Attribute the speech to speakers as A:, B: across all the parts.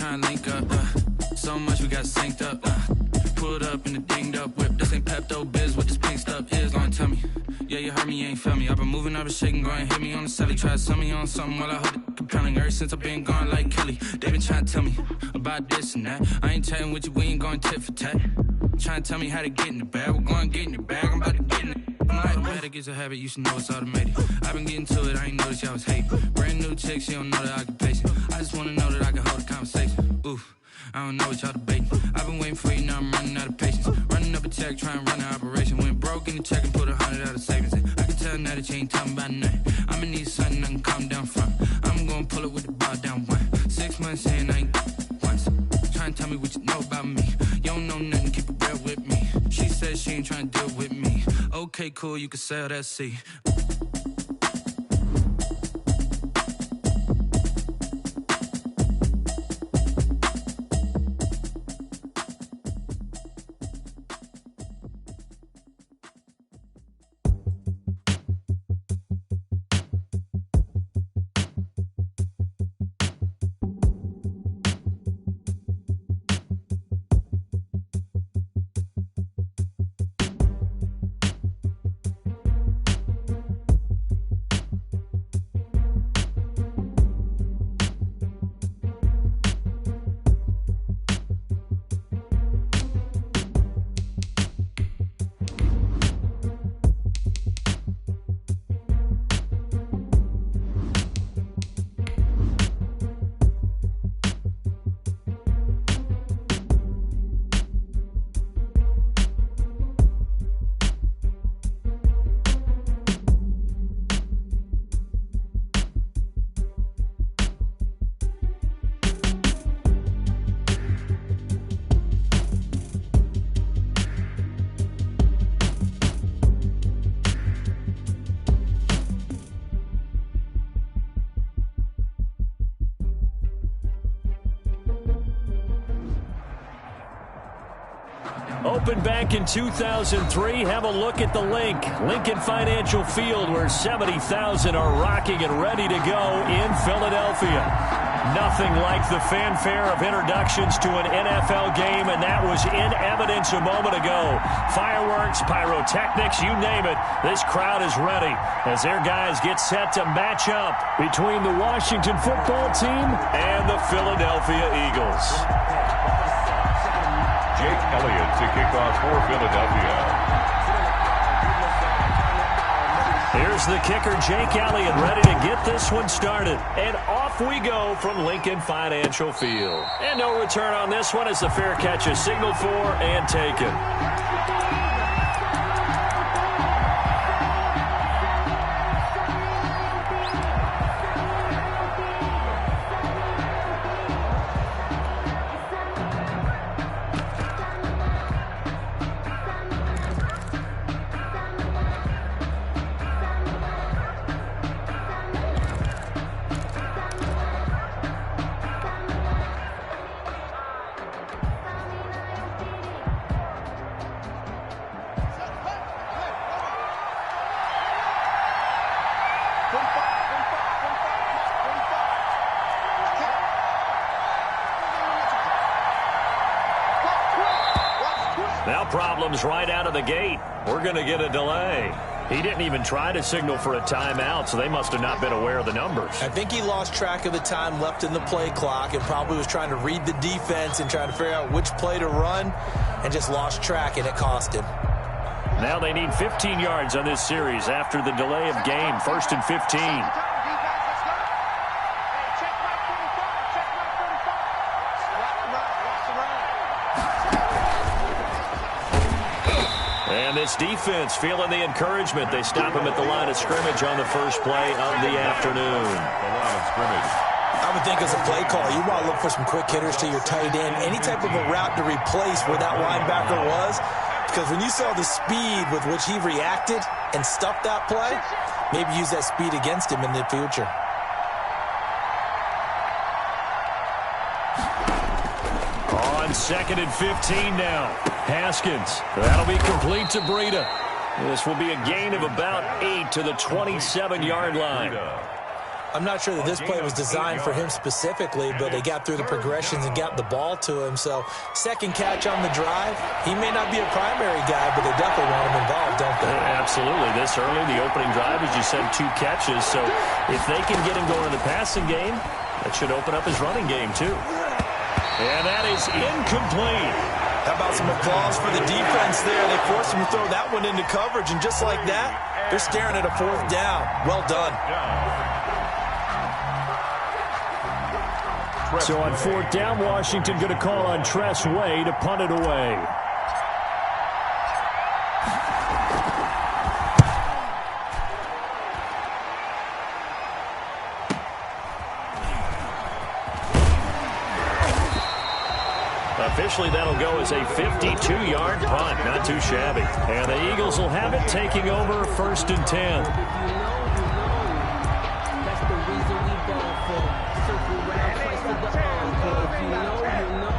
A: trying to link up. So much we got synced up. Pulled up in the dinged up whip. This ain't Pepto-Biz, what this pink stuff is. Long tell me. Yeah, you heard me, you ain't felt me. I've been moving, I've been shaking, go and hit me on the celly. Try to sell me on something while I hold it compelling. Ever since I've been gone like Kelly, they been trying to tell me about this and that. I ain't chatting with you, we ain't going tit for tat. Trying to tell me how to get in the bag. We're going to get in the bag, I'm about to get in it. I'm like, automatic is a habit, you should know it's automated. I've been getting to it, I ain't noticed y'all was hating. Brand new chick, she don't know the occupation. I just wanna know that I can hold a conversation. Oof, I don't know what y'all debating. I've been waiting for you, now I'm running out of patience. Running up a check, trying to run an operation. Went broke in the check and put 100 out of savings in. I can tell now that you ain't talking about nothing. I'ma need something I can calm down from. I'm gonna pull it with the bar down one. 6 months in, I ain't once. Trying to tell me what you know about me. You don't know nothing, keep it real with me. She said she ain't trying to deal with me. Okay, cool, you can sell that seat.
B: Opened back in 2003. Have a look at the link. Lincoln Financial Field, where 70,000 are rocking and ready to go in Philadelphia. Nothing like the fanfare of introductions to an NFL game, and that was in evidence a moment ago. Fireworks, pyrotechnics, you name it. This crowd is ready as their guys get set to match up between the Washington football team and the Philadelphia Eagles.
C: Jake Elliott to kick off for Philadelphia.
B: Here's the kicker, Jake Elliott, ready to get this one started. And off we go from Lincoln Financial Field. And no return on this one as the fair catch is signaled for and taken. Now problems right out of the gate. We're going to get a delay. He didn't even try to signal for a timeout, so they must have not been aware of the numbers.
D: I think he lost track of the time left in the play clock and probably was trying to read the defense and trying to figure out which play to run and just lost track, and it cost him.
B: Now they need 15 yards on this series after the delay of game. 1st and 15. And this defense feeling the encouragement. They stop him at the line of scrimmage on the first play of the afternoon.
C: The line of scrimmage.
D: I would think as a play call, you want to look for some quick hitters to your tight end. Any type of a route to replace where that linebacker was. Because when you saw the speed with which he reacted and stuffed that play, maybe use that speed against him in the future.
B: On 2nd and 15 now. Haskins. That'll be complete to Breida. This will be a gain of about 8 to the 27-yard line.
D: I'm not sure that this play was designed for him specifically, but they got through the progressions and got the ball to him. So second catch on the drive. He may not be a primary guy, but they definitely want him involved, don't they?
B: Absolutely. This early, the opening drive, as you said, 2 catches. So if they can get him going in the passing game, that should open up his running game too. And that is incomplete.
D: How about some applause for the defense there? They forced him to throw that one into coverage, and just like that, they're staring at a 4th down. Well done.
B: So on 4th down, Washington going to call on Tress Way to punt it away. Officially, that'll go as a 52-yard punt. Not too shabby. And the Eagles will have it, taking over 1st and 10.
E: That's the reason we ball for. Circle round, twice with the encore. If you know, you know.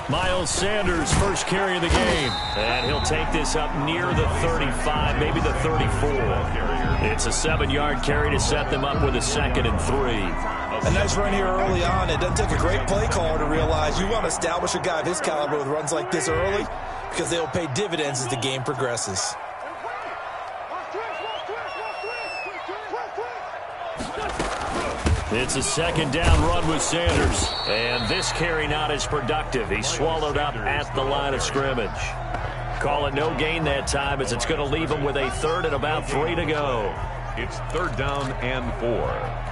B: Miles Sanders, first carry of the game. And he'll take this up near the 35, maybe the 34. It's a 7-yard carry to set them up with a 2nd and 3.
D: A nice run here early on. It doesn't take a great play caller to realize you want to establish a guy of his caliber with runs like this early because they'll pay dividends as the game progresses.
B: It's a 2nd down run with Sanders. And this carry not as productive. He swallowed up at the line of scrimmage. Call it no gain that time as it's going to leave him with a 3rd and about 3 to go.
C: It's 3rd down and 4.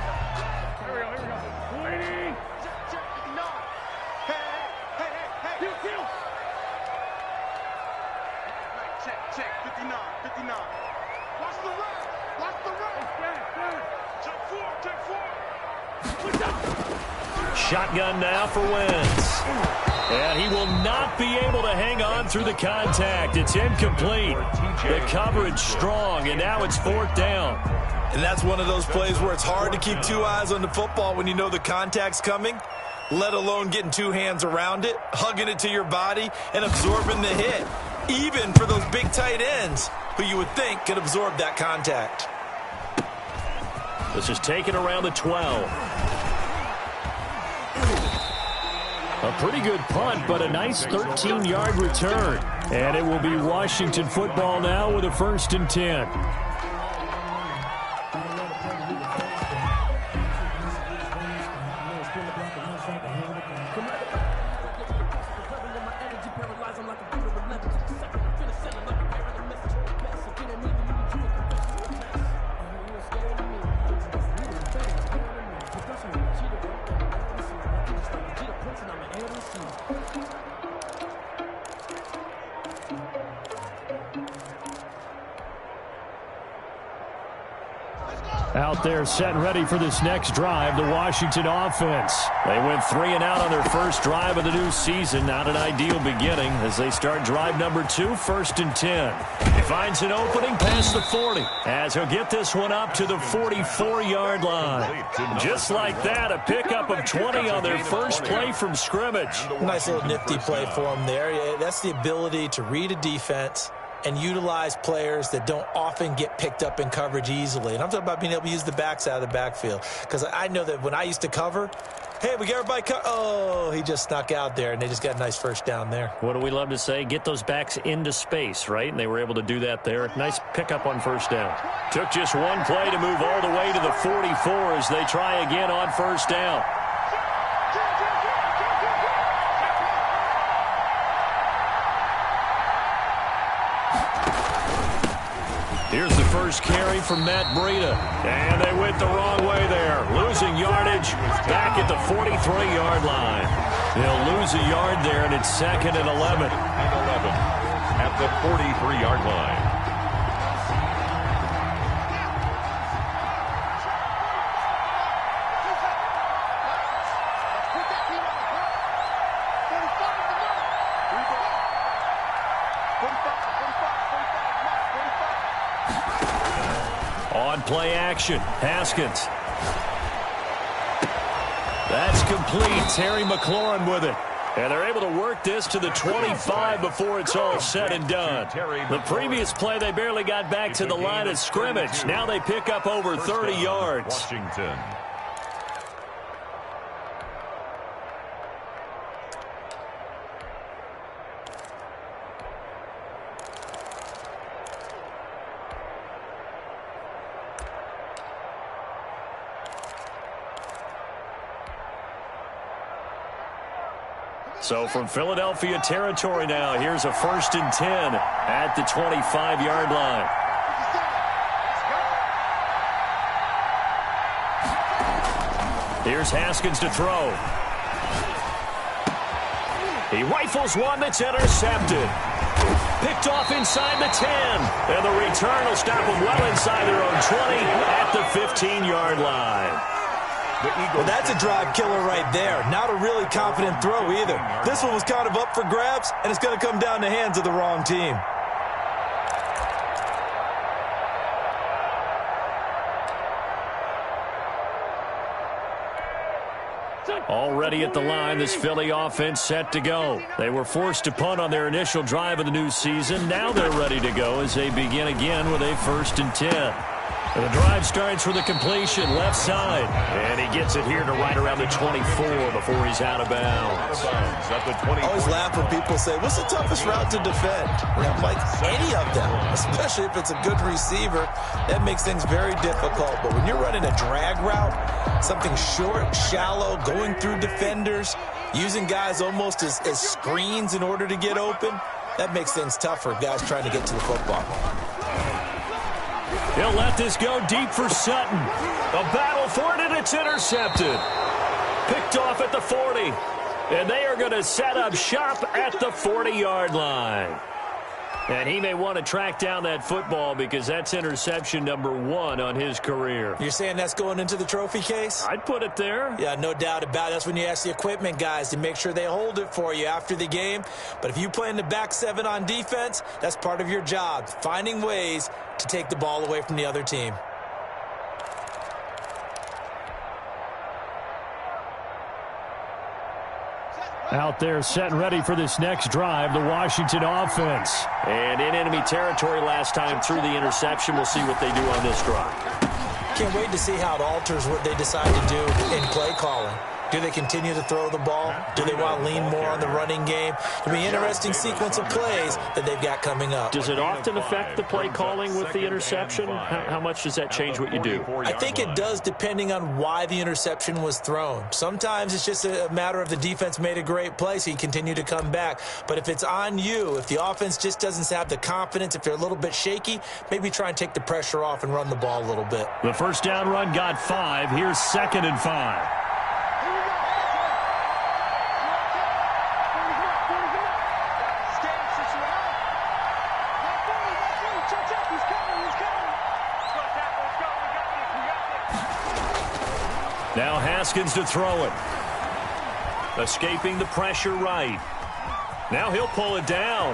B: Shotgun now for Wentz. And he will not be able to hang on through the contact. It's incomplete. The coverage strong, and now it's 4th down.
D: And that's one of those plays where it's hard to keep 2 eyes on the football when you know the contact's coming, let alone getting 2 hands around it, hugging it to your body, and absorbing the hit, even for those big tight ends who you would think could absorb that contact.
B: This is taken around the 12. A pretty good punt, but a nice 13-yard return. And it will be Washington football now with a 1st and 10. Out there set and ready for this next drive, the Washington offense. They went 3 and out on their first drive of the new season. Not an ideal beginning as they start drive number 2, 1st and 10. He finds an opening past the 40 as he'll get this one up to the 44-yard line. Just like that, a pickup of 20 on their first play from scrimmage.
D: Nice little nifty play for him there. Yeah, that's the ability to read a defense and utilize players that don't often get picked up in coverage easily. And I'm talking about being able to use the backs out of the backfield. Because I know that when I used to cover, hey, we got everybody oh, he just snuck out there, and they just got a nice 1st down there.
B: What do we love to say? Get those backs into space, right? And they were able to do that there. Nice pickup on 1st down. Took just one play to move all the way to the 44 as they try again on 1st down. Here's the first carry from Matt Breida. And they went the wrong way there. Losing yardage back at the 43-yard line. They'll lose a yard there, and it's 2nd and 11.
C: At the 43-yard line. On
B: play action, Haskins. That's complete. Terry McLaurin with it. And they're able to work this to the 25 before it's all said and done. The previous play, they barely got back to the line of scrimmage. Now they pick up over 30 yards.
C: Washington.
B: So from Philadelphia territory now, here's a 1st and 10 at the 25-yard line. Here's Haskins to throw. He rifles one that's intercepted. Picked off inside the 10. And the return will stop them well inside their own 20 at the 15-yard line.
D: Well, that's a drive killer right there. Not a really confident throw either. This one was kind of up for grabs, and it's going to come down the hands of the wrong team.
B: Already at the line, this Philly offense set to go. They were forced to punt on their initial drive of the new season. Now they're ready to go as they begin again with a 1st and 10. And the drive starts with a completion left side. And he gets it here to right around the 24 before he's out of bounds.
D: I always laugh when people say, what's the toughest route to defend? I'm like, any of them, especially if it's a good receiver. That makes things very difficult. But when you're running a drag route, something short, shallow, going through defenders, using guys almost as screens in order to get open, that makes things tough for guys trying to get to the football.
B: He'll let this go deep for Sutton. A battle for it, and it's intercepted. Picked off at the 40. And they are going to set up shop at the 40-yard line. And he may want to track down that football because that's interception number 1 on his career.
D: You're saying that's going into the trophy case?
B: I'd put it there.
D: Yeah, no doubt about it. That's when you ask the equipment guys to make sure they hold it for you after the game. But if you play in the back 7 on defense, that's part of your job, finding ways to take the ball away from the other team.
B: Out there set and ready for this next drive, the Washington offense. And in enemy territory last time through the interception. We'll see what they do on this drive.
D: Can't wait to see how it alters what they decide to do in play calling. Do they continue to throw the ball? Do they want to lean more on the running game? It'll be an interesting sequence of plays that they've got coming up.
B: Does it often affect the play calling with the interception? How much does that change what you do?
D: I think it does depending on why the interception was thrown. Sometimes it's just a matter of the defense made a great play, so you continue to come back. But if it's on you, if the offense just doesn't have the confidence, if they're a little bit shaky, maybe try and take the pressure off and run the ball a little bit.
B: The first down run got 5. Here's 2nd and 5. Now Haskins to throw it. Escaping the pressure right. Now he'll pull it down.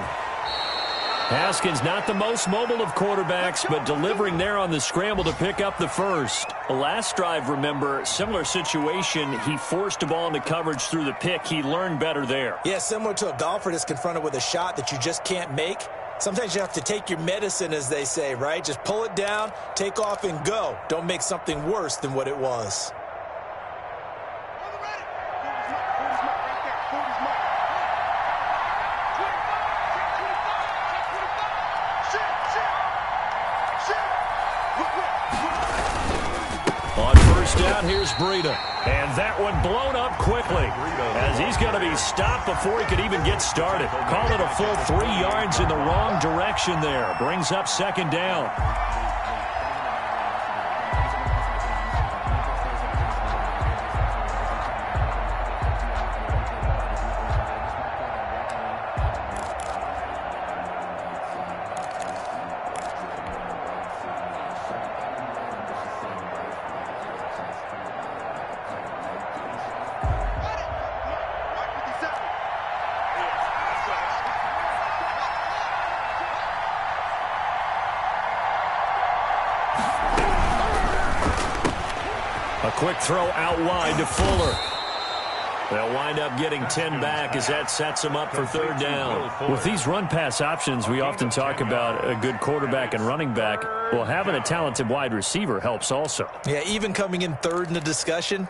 B: Haskins not the most mobile of quarterbacks, but delivering there on the scramble to pick up the first. The last drive, remember, similar situation. He forced the ball into coverage through the pick. He learned better there.
D: Yeah, similar to a golfer that's confronted with a shot that you just can't make. Sometimes you have to take your medicine, as they say, right? Just pull it down, take off, and go. Don't make something worse than what it was.
B: On first down, here's Breida. And that one blown up quickly as he's going to be stopped before he could even get started. Call it a full 3 yards in the wrong direction there. Brings up 2nd down. A quick throw out wide to Fuller. They'll wind up getting 10 back as that sets them up for third down. With these run-pass options, we often talk about a good quarterback and running back. Well, having a talented wide receiver helps also.
D: Yeah, even coming in third in the discussion,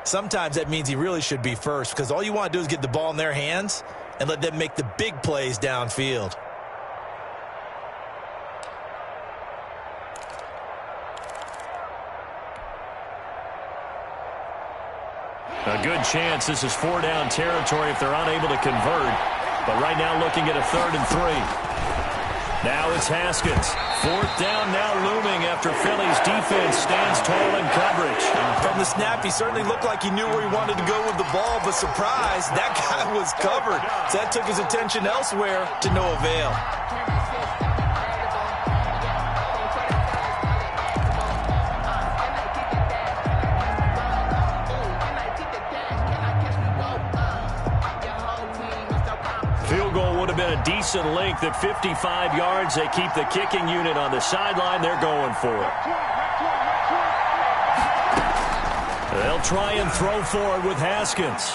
D: sometimes that means he really should be first because all you want to do is get the ball in their hands and let them make the big plays downfield.
B: A good chance this is 4-down territory if they're unable to convert. But right now looking at a 3rd and 3. Now it's Haskins. 4th down now looming after Philly's defense stands tall in coverage.
D: From the snap, he certainly looked like he knew where he wanted to go with the ball, but surprise, that guy was covered. So that took his attention elsewhere to no avail.
B: Field goal would have been a decent length at 55 yards. They keep the kicking unit on the sideline. They're going for it. They'll try and throw forward with Haskins.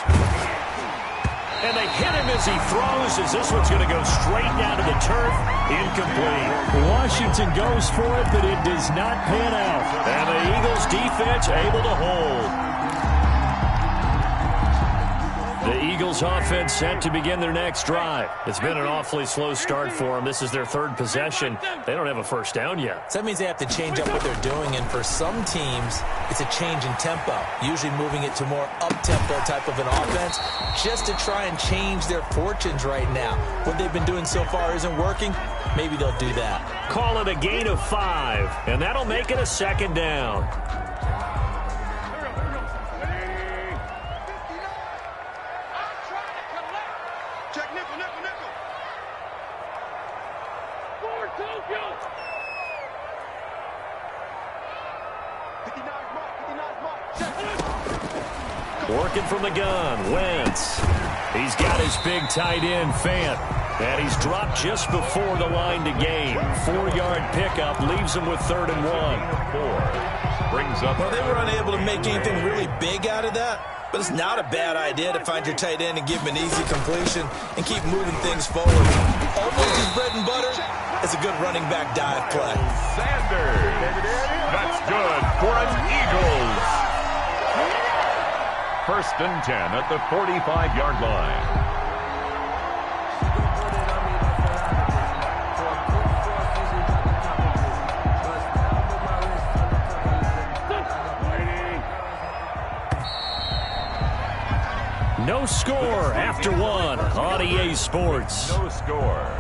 B: And they hit him as he throws, as this one's going to go straight down to the turf. Incomplete. Washington goes for it, but it does not pan out. And the Eagles defense able to hold. The Eagles offense set to begin their next drive. It's been an awfully slow start for them. This is their 3rd possession. They don't have a first down yet.
D: So that means they have to change up what they're doing, and for some teams, it's a change in tempo, usually moving it to more up-tempo type of an offense just to try and change their fortunes right now. What they've been doing so far isn't working. Maybe they'll do that.
B: Call it a gain of 5, and that'll make it a 2nd down. Working from the gun, Wentz. He's got his big tight end, Fant. And he's dropped just before the line to gain. 4-yard pickup leaves him with 3rd and 1.
C: Brings up.
D: Well, they were unable to make anything really big out of that. But it's not a bad idea to find your tight end and give him an easy completion and keep moving things forward. Almost his bread and butter. It's a good running back dive play.
C: Sanders. That's good for an Eagles. 1st and 10 at the 45-yard line.
B: No score after 1 on EA Sports.
C: No score.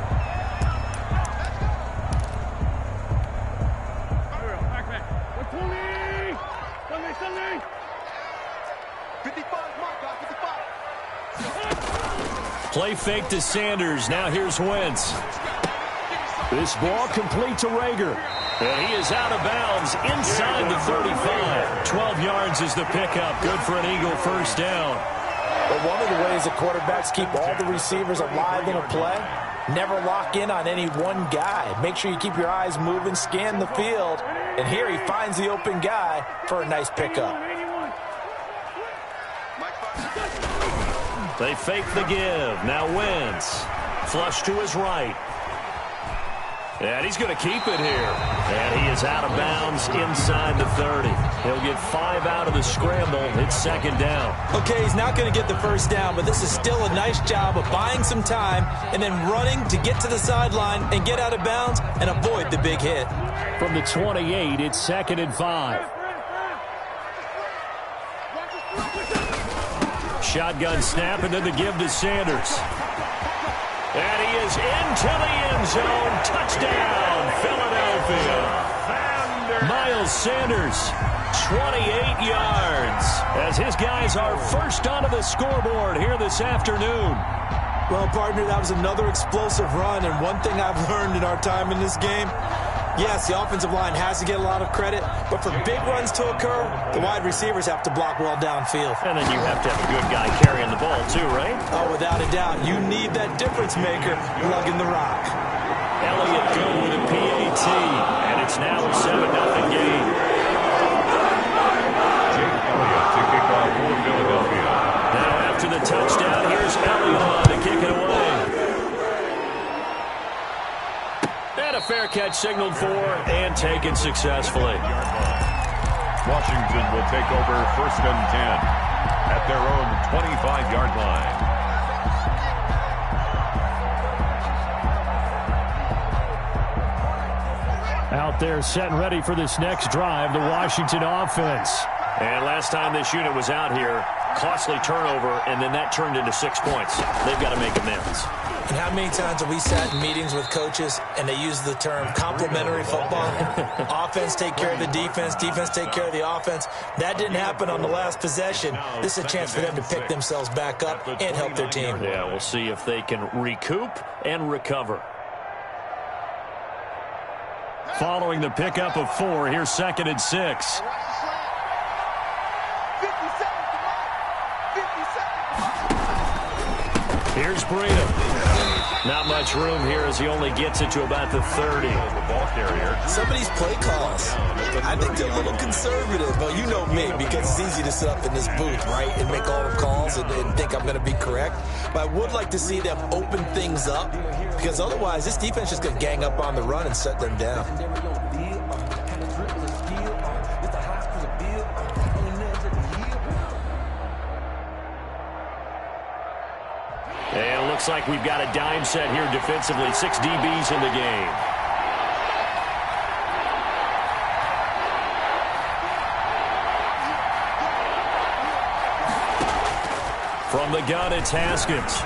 B: Play fake to Sanders. Now here's Wentz. This ball complete to Rager. And he is out of bounds inside the 35. 12 yards is the pickup. Good for an Eagle 1st down.
D: But one of the ways that quarterbacks keep all the receivers alive in a play, never lock in on any one guy. Make sure you keep your eyes moving, scan the field. And here he finds the open guy for a nice pickup.
B: They fake the give. Now Wentz. Flush to his right. And he's going to keep it here. And he is out of bounds inside the 30. He'll get 5 out of the scramble. It's 2nd down.
D: Okay, he's not going to get the 1st down, but this is still a nice job of buying some time and then running to get to the sideline and get out of bounds and avoid the big hit.
B: From the 28, it's 2nd and 5. Shotgun snap, and then the give to Sanders. And he is into the end zone. Touchdown, Philadelphia. Miles Sanders, 28 yards, as his guys are first onto the scoreboard here this afternoon.
D: Well, partner, that was another explosive run, and one thing I've learned in our time in this game, yes, the offensive line has to get a lot of credit, but for big runs to occur, the wide receivers have to block well downfield.
B: And then you have to have a good guy carrying the ball too, right?
D: Oh, without a doubt. You need that difference maker lugging the rock.
B: Elliott go with a PAT, and it's now a 7-0 game.
C: Jake Elliott to kick off for Philadelphia.
B: Now after touchdown. Here's Elliott to kick it away. And a fair catch signaled for and taken successfully.
C: Washington will take over 1st and 10 at their own 25-yard line.
B: Out there set and ready for this next drive, the Washington offense. And last time this unit was out here, costly turnover, and then that turned into 6 points. They've got to make amends.
D: And how many times have we sat in meetings with coaches and they use the term complementary football? Offense take care of the defense, defense take care of the offense. That didn't happen on the last possession. This is a chance for them to pick themselves back up and help their team.
B: Yeah, we'll see if they can recoup and recover. Following the pickup of 4, here's 2nd and 6. Here's Breida. Not much room here as he only gets it to about the 30.
D: Some of these play calls, I think they're a little conservative. But you know me, because it's easy to sit up in this booth, right, and make all the calls and think I'm going to be correct. But I would like to see them open things up, because otherwise this defense is going to gang up on the run and shut them down.
B: And it looks like we've got a dime set here defensively. 6 DBs in the game. From the gun, it's Haskins.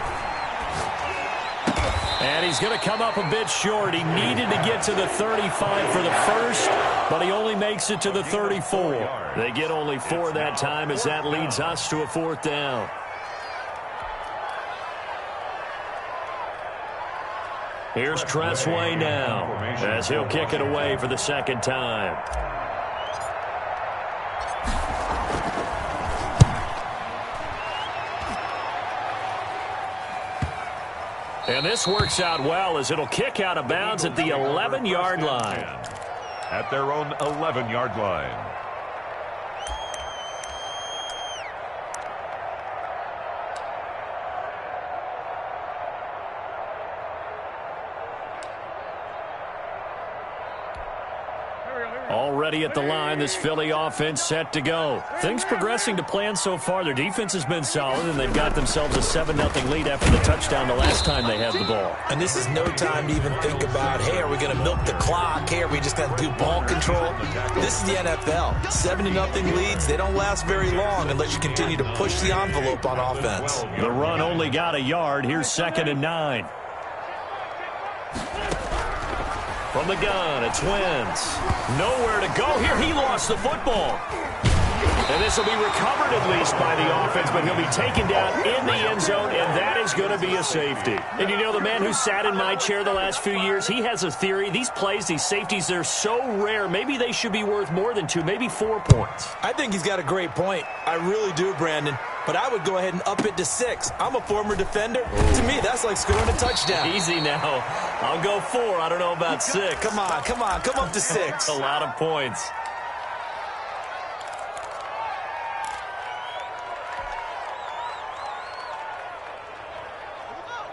B: And he's going to come up a bit short. He needed to get to the 35 for the first, but he only makes it to the 34. They get only 4 that time as that leads us to a 4th down. Here's Tressway now as he'll kick it away for the 2nd time. And this works out well as it'll kick out of bounds at the 11-yard line.
C: At their own 11-yard line.
B: Already at the line, this Philly offense set to go. Things progressing to plan so far. Their defense has been solid, and they've got themselves a 7-0 lead after the touchdown the last time they had the ball.
D: And this is no time to even think about, hey, are we going to milk the clock? Hey, are we just going to do ball control? This is the NFL. 7-0 leads, they don't last very long unless you continue to push the envelope on offense.
B: The run only got a yard. Here's 2nd and 9. From the gun, it's Wentz. Nowhere to go here. He lost the football. And this will be recovered at least by the offense, but he'll be taken down in the end zone, and that is going to be a safety. And you know, the man who sat in my chair the last few years, he has a theory. These plays, these safeties, they're so rare. Maybe they should be worth more than 2, maybe 4 points.
D: I think he's got a great point. I really do, Brandon. But I would go ahead and up it to 6. I'm a former defender. To me, that's like scoring a touchdown.
B: Easy now. I'll go 4. I don't know about 6.
D: Come on. Come up to 6.
B: A lot of points.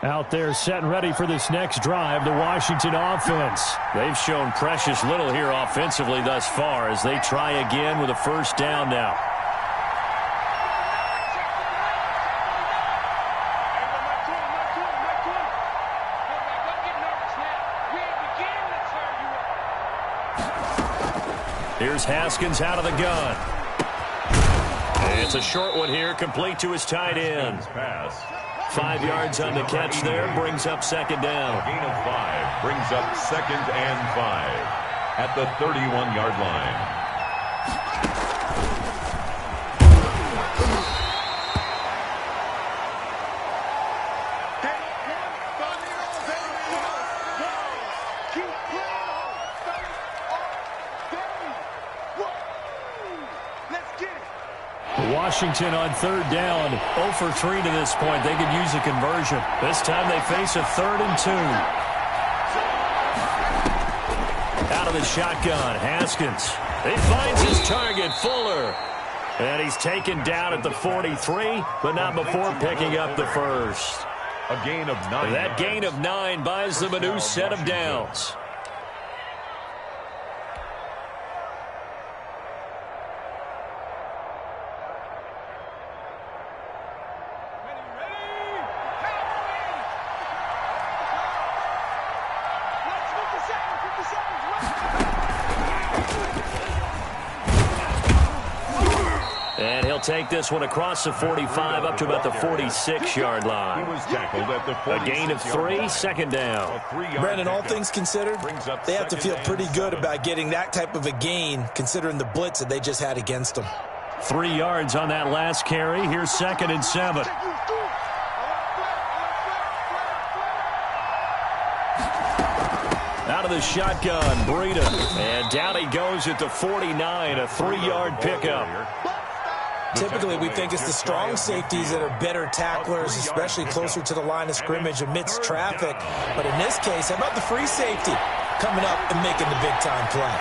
B: Out there set and ready for this next drive, the Washington offense. They've shown precious little here offensively thus far as they try again with a 1st down now. Here's Haskins out of the gun. And it's a short one here, complete to his tight end. 5 yards on the catch there, brings up 2nd down.
C: A gain of 5 brings up 2nd and 5 at the 31-yard line.
B: Washington on 3rd down, 0 for 3 to this point. They could use a conversion. This time they face a 3rd and 2. Out of the shotgun, Haskins. He finds his target, Fuller. And he's taken down at the 43, but not before picking up the first.
C: A gain of 9.
B: That gain of 9 buys them a new set of downs. And he'll take this one across the 45 up to about the 46-yard line.
C: He was tackled at the 46-yard
B: A gain of 3, second down.
D: Brandon, all things considered, they have to feel pretty good about getting that type of a gain, considering the blitz that they just had against them.
B: 3 yards on that last carry. Here's 2nd and 7. Out of the shotgun, Breida. And down he goes at the 49, a 3-yard pickup.
D: Typically, we think it's the strong safeties that are better tacklers, especially closer to the line of scrimmage amidst traffic. But in this case, how about the free safety coming up and making the big-time play?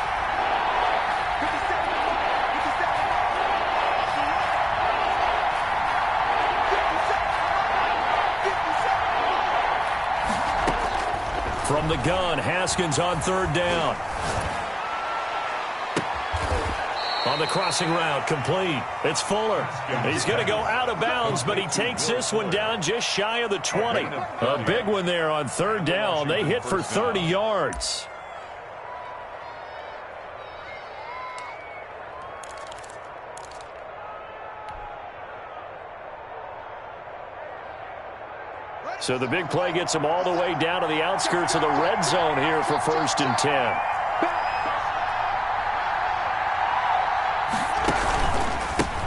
B: From the gun, Haskins on 3rd down. On the crossing route, complete. It's Fuller. He's going to go out of bounds, but he takes this one down just shy of the 20. A big one there on 3rd down. They hit for 30 yards. So the big play gets them all the way down to the outskirts of the red zone here for 1st and 10.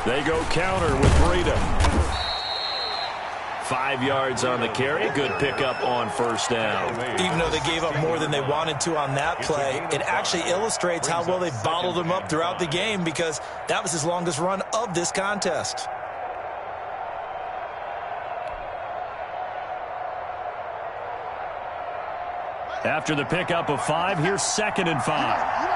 B: They go counter with Breida. 5 yards on the carry. Good pickup on 1st down.
D: Even though they gave up more than they wanted to on that play, it actually illustrates how well they bottled him up throughout the game, because that was his longest run of this contest.
B: After the pickup of 5, here's 2nd and 5.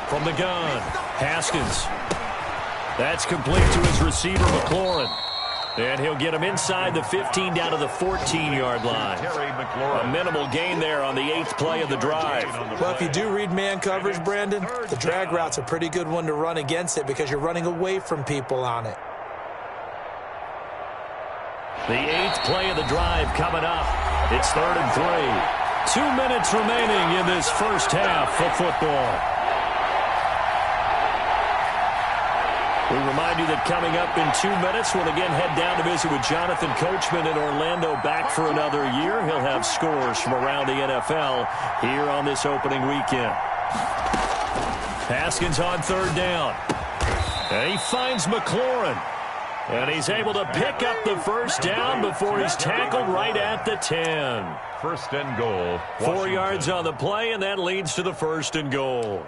B: From the gun, Haskins. That's complete to his receiver, McLaurin. And he'll get him inside the 15 down to the 14-yard line. A minimal gain there on the 8th play of the drive.
D: Well, if you do read man coverage, Brandon, the drag route's a pretty good one to run against it because you're running away from people on it.
B: The 8th play of the drive coming up. It's 3rd and 3. 2 minutes remaining in this first half of football. We remind you that coming up in 2 minutes, we'll again head down to visit with Jonathan Coachman in Orlando, back for another year. He'll have scores from around the NFL here on this opening weekend. Haskins on 3rd down. And he finds McLaurin. And he's able to pick up the 1st down before he's tackled right at the 10.
C: 1st and goal.
B: 4 yards on the play, and that leads to the 1st and goal.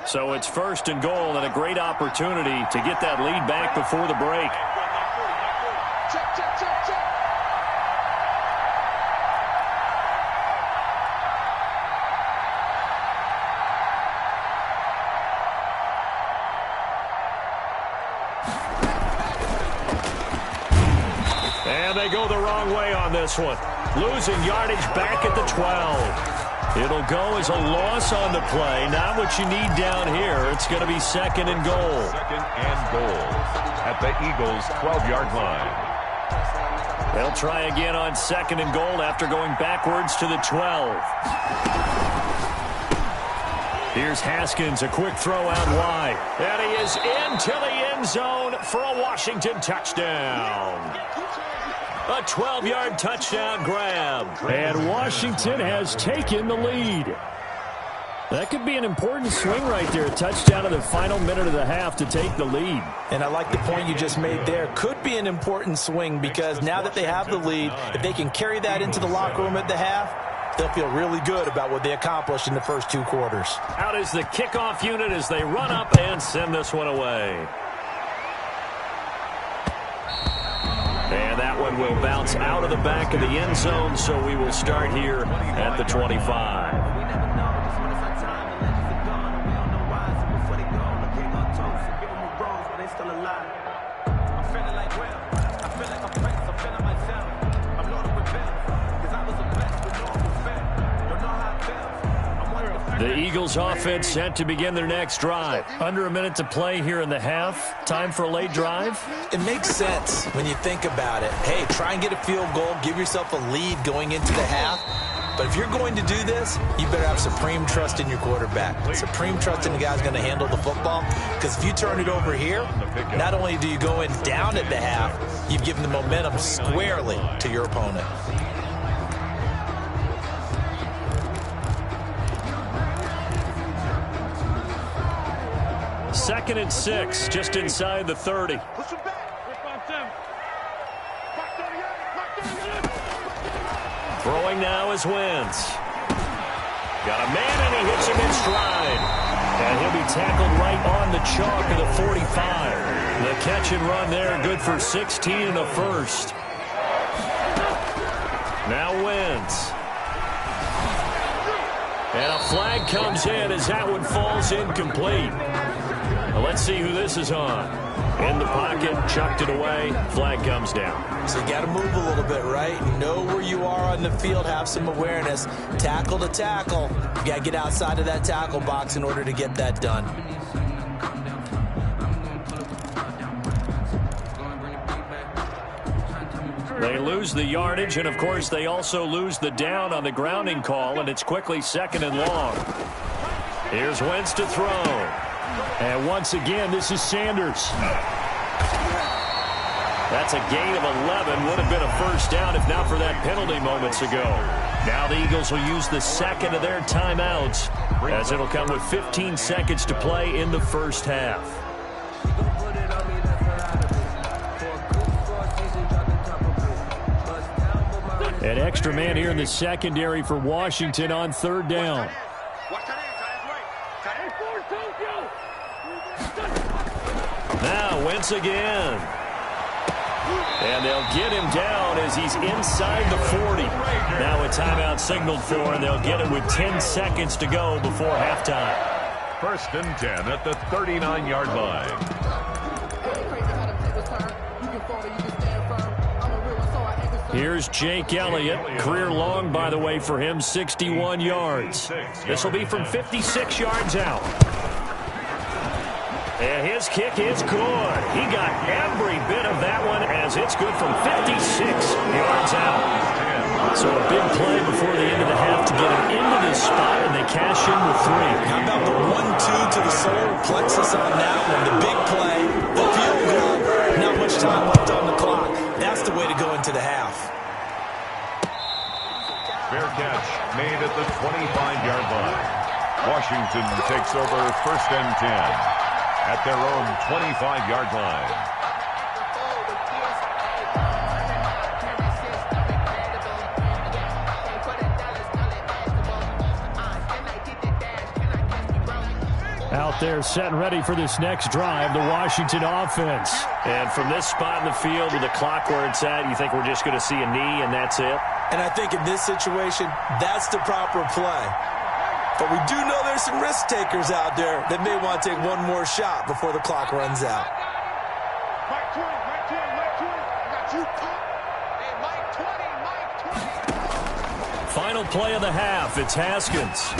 B: So it's 1st and goal, and a great opportunity to get that lead back before the break. And they go the wrong way on this one. Losing yardage back at the 12. It'll go as a loss on the play. Not what you need down here. It's going to be 2nd and goal.
C: 2nd and goal at the Eagles' 12-yard line.
B: They'll try again on 2nd and goal after going backwards to the 12. Here's Haskins, a quick throw out wide. And he is into the end zone for a Washington touchdown. A 12-yard touchdown grab. And Washington has taken the lead. That could be an important swing right there. A touchdown in the final minute of the half to take the lead.
D: And I like the point you just made there. Could be an important swing because now that they have the lead, if they can carry that into the locker room at the half, they'll feel really good about what they accomplished in the first 2 quarters.
B: Out is the kickoff unit as they run up and send this one away. And that one will bounce out of the back of the end zone, so we will start here at the 25. The Eagles offense set to begin their next drive. Under a minute to play here in the half. Time for a late drive.
D: It makes sense when you think about it. Hey, try and get a field goal. Give yourself a lead going into the half. But if you're going to do this, you better have supreme trust in your quarterback. Supreme trust in the guy's going to handle the football. Because if you turn it over here, not only do you go in down at the half, you've given the momentum squarely to your opponent.
B: Second and 6, just inside the 30. Throwing now is Wentz. Got a man, and he hits him in stride. And he'll be tackled right on the chalk of the 45. The catch and run there, good for 16 in the first. Now Wentz. And a flag comes in as that one falls incomplete. Well, let's see who this is on. In the pocket, chucked it away, flag comes down.
D: So you got to move a little bit, right? Know where you are on the field, have some awareness. Tackle to tackle. You got to get outside of that tackle box in order to get that done.
B: They lose the yardage, and of course they also lose the down on the grounding call, and it's quickly 2nd and long. Here's Wentz to throw. And once again, this is Sanders. That's a gain of 11. Would have been a first down if not for that penalty moments ago. Now the Eagles will use the second of their timeouts, as it'll come with 15 seconds to play in the first half. An extra man here in the secondary for Washington on 3rd down. Now Wentz again. And they'll get him down as he's inside the 40. Now a timeout signaled for, and they'll get it with 10 seconds to go before halftime.
C: 1st and 10 at the 39-yard line.
B: Here's Jake Elliott. Career long, by the way, for him, 61 yards. This will be from 56 yards out. And his kick is good. He got every bit of that one as it's good from 56 yards out. So a big play before the end of the half to get him into this spot, and they cash in with 3.
D: How about the 1-2 to the solar plexus on that one? The big play, the field goal, not much time left on the clock. That's the way to go into the half.
C: Fair catch made at the 25-yard line. Washington takes over 1st and 10 at their own 25-yard line.
B: Out there set and ready for this next drive, the Washington offense. And from this spot in the field with the clock where it's at, you think we're just going to see a knee and that's it?
D: And I think in this situation, that's the proper play. But we do know there's some risk takers out there that may want to take one more shot before the clock runs out.
B: Final play of the half, it's Haskins.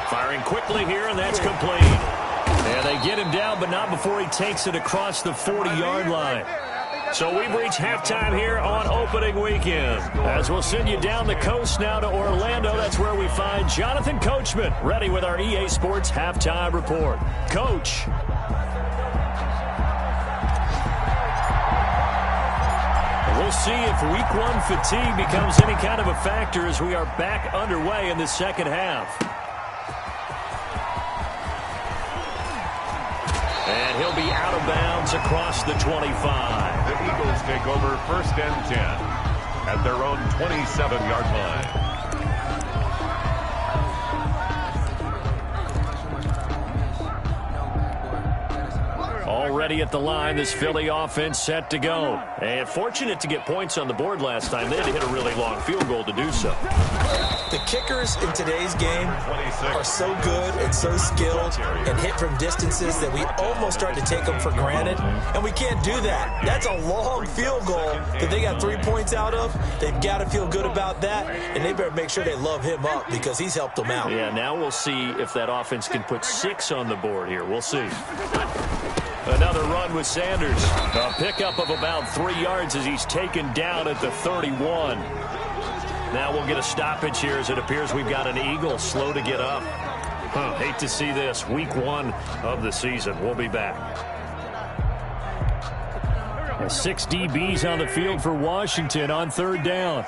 B: Firing quickly here, and that's complete. And they get him down, but not before he takes it across the 40-yard line. So we've reached halftime here on opening weekend. As we'll send you down the coast now to Orlando, that's where we find Jonathan Coachman, ready with our EA Sports Halftime Report. Coach. We'll see if Week 1 fatigue becomes any kind of a factor as we are back underway in the second half. And he'll be out of bounds across the 25.
C: The Eagles take over 1st and 10 at their own 27-yard line.
B: Already at the line, this Philly offense set to go. And fortunate to get points on the board last time. They had to hit a really long field goal to do so.
D: The kickers in today's game are so good and so skilled and hit from distances that we almost start to take them for granted. And we can't do that. That's a long field goal that they got 3 points out of. They've got to feel good about that, and they better make sure they love him up because he's helped them out.
B: Yeah, now we'll see if that offense can put 6 on the board here. We'll see. Another run with Sanders. A pickup of about 3 yards as he's taken down at the 31. Now we'll get a stoppage here as it appears we've got an Eagle slow to get up. Hate to see this. Week 1 of the season. We'll be back. 6 DBs on the field for Washington on 3rd down.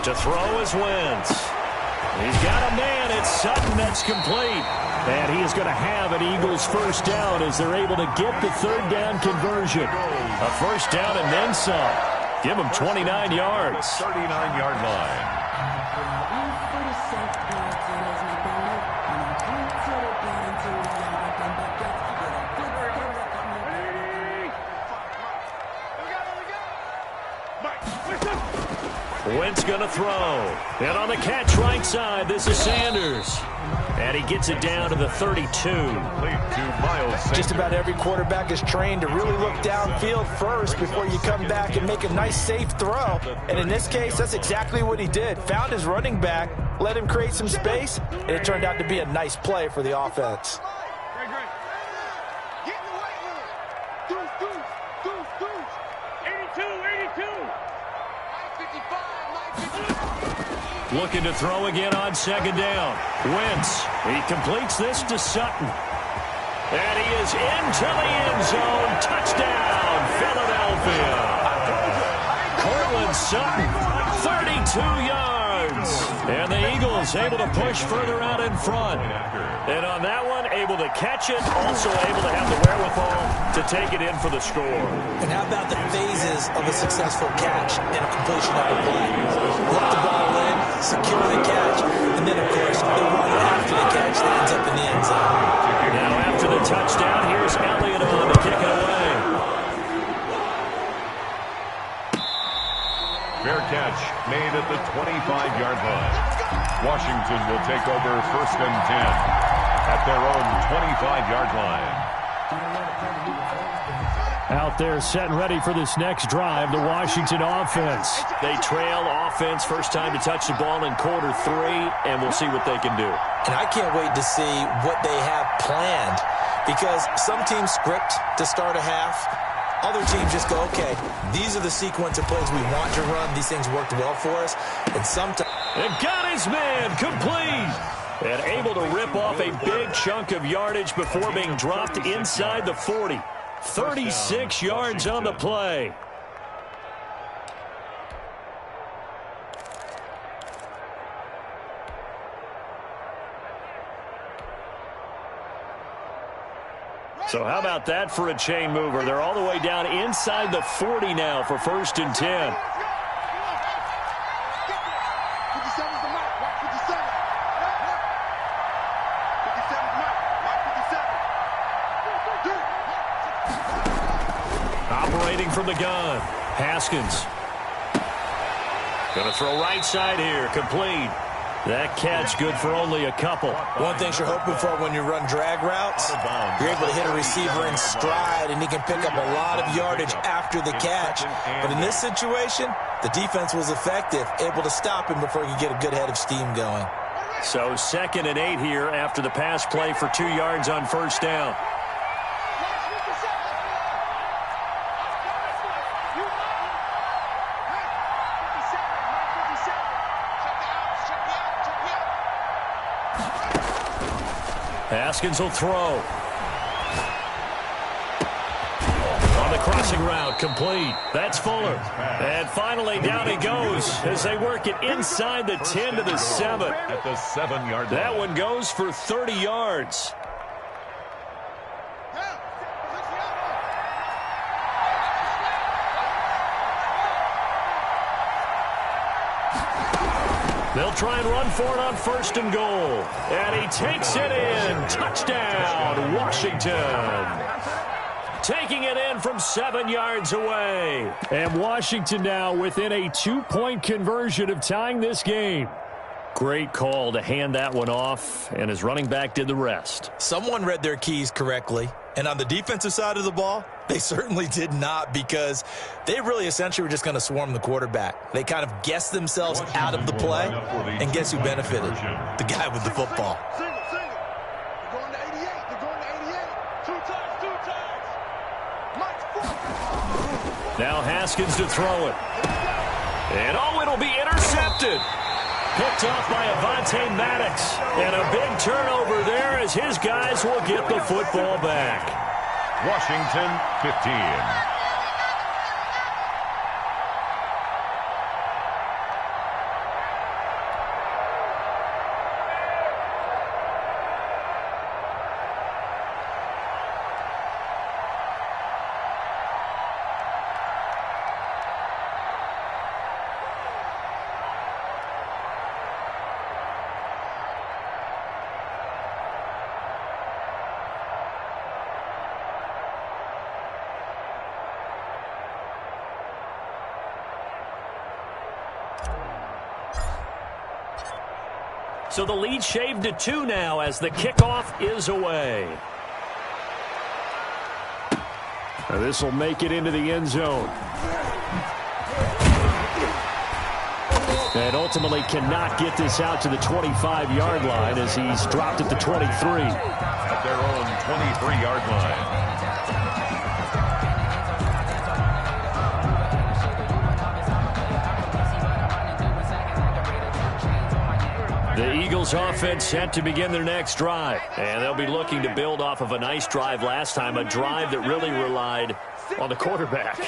B: To throw is Wentz. He's got a man. It's Sutton that's complete. And he is going to have an Eagles first down as they're able to get the 3rd down conversion. A first down and then some. Give him 29 yards.
C: 39-yard line.
B: Wentz going to throw. And on the catch right side, this is Sanders. And he gets it down to the 32.
D: Just about every quarterback is trained to really look downfield first before you come back and make a nice, safe throw. And in this case, that's exactly what he did. Found his running back, let him create some space, and it turned out to be a nice play for the offense.
B: Looking to throw again on 2nd down. Wentz, he completes this to Sutton. And he is into the end zone. Touchdown, Philadelphia. Cortland Sutton, 32 yards. And the Eagles able to push further out in front. And on that one, able to catch it, also able to have the wherewithal to take it in for the score.
D: And how about the phases of a successful catch and a completion of a play? Look the ball in, secure the catch, and then, of course, the run after the catch that ends up in the end zone.
B: Now after the touchdown, here's Elliott on to kick it away.
C: Fair catch made at the 25-yard line. Washington will take over 1st and 10 at their own 25-yard line.
B: Out there set and ready for this next drive, the Washington offense. They trail offense, first time to touch the ball in quarter 3, and we'll see what they can do.
D: And I can't wait to see what they have planned because some teams script to start a half. Other teams just go, okay, these are the sequence of plays we want to run. These things worked well for us. And sometimes...
B: And got his man complete. And able to rip off a big chunk of yardage before being dropped inside the 40. 36 yards on the play. So how about that for a chain mover? They're all the way down inside the 40 now for 1st and 10. Operating from the gun, Haskins. Going to throw right side here, complete. That catch good for only a couple.
D: One thing you're hoping for when you run drag routes, you're able to hit a receiver in stride, and he can pick up a lot of yardage after the catch. But in this situation, the defense was effective, able to stop him before he could get a good head of steam going.
B: So 2nd and 8 here after the pass play for 2 yards on 1st down. Haskins will throw. On the crossing route, complete. That's Fuller. And finally down he goes as they work it inside the 10 to the 7.
C: At the 7-yard line.
B: That one goes for 30 yards. They'll try and run for it on 1st and goal. And he takes it in. Touchdown, Washington. Taking it in from 7 yards away. And Washington now within a 2-point conversion of tying this game. Great call to hand that one off, and his running back did the rest.
D: Someone read their keys correctly, and on the defensive side of the ball, they certainly did not, because they really essentially were just going to swarm the quarterback. They kind of guessed themselves out of the play, and guess who benefited? The guy with the football.
B: Now Haskins to throw it. And it'll be intercepted. Picked off by Avonte Maddox. And a big turnover there as his guys will get the football back.
C: Washington 15.
B: So the lead shaved to 2 now as the kickoff is away. This will make it into the end zone. And ultimately cannot get this out to the 25-yard line as he's dropped at the 23.
C: At their own 23-yard line.
B: The Eagles offense set to begin their next drive. And they'll be looking to build off of a nice drive last time, a drive that really relied on the quarterback.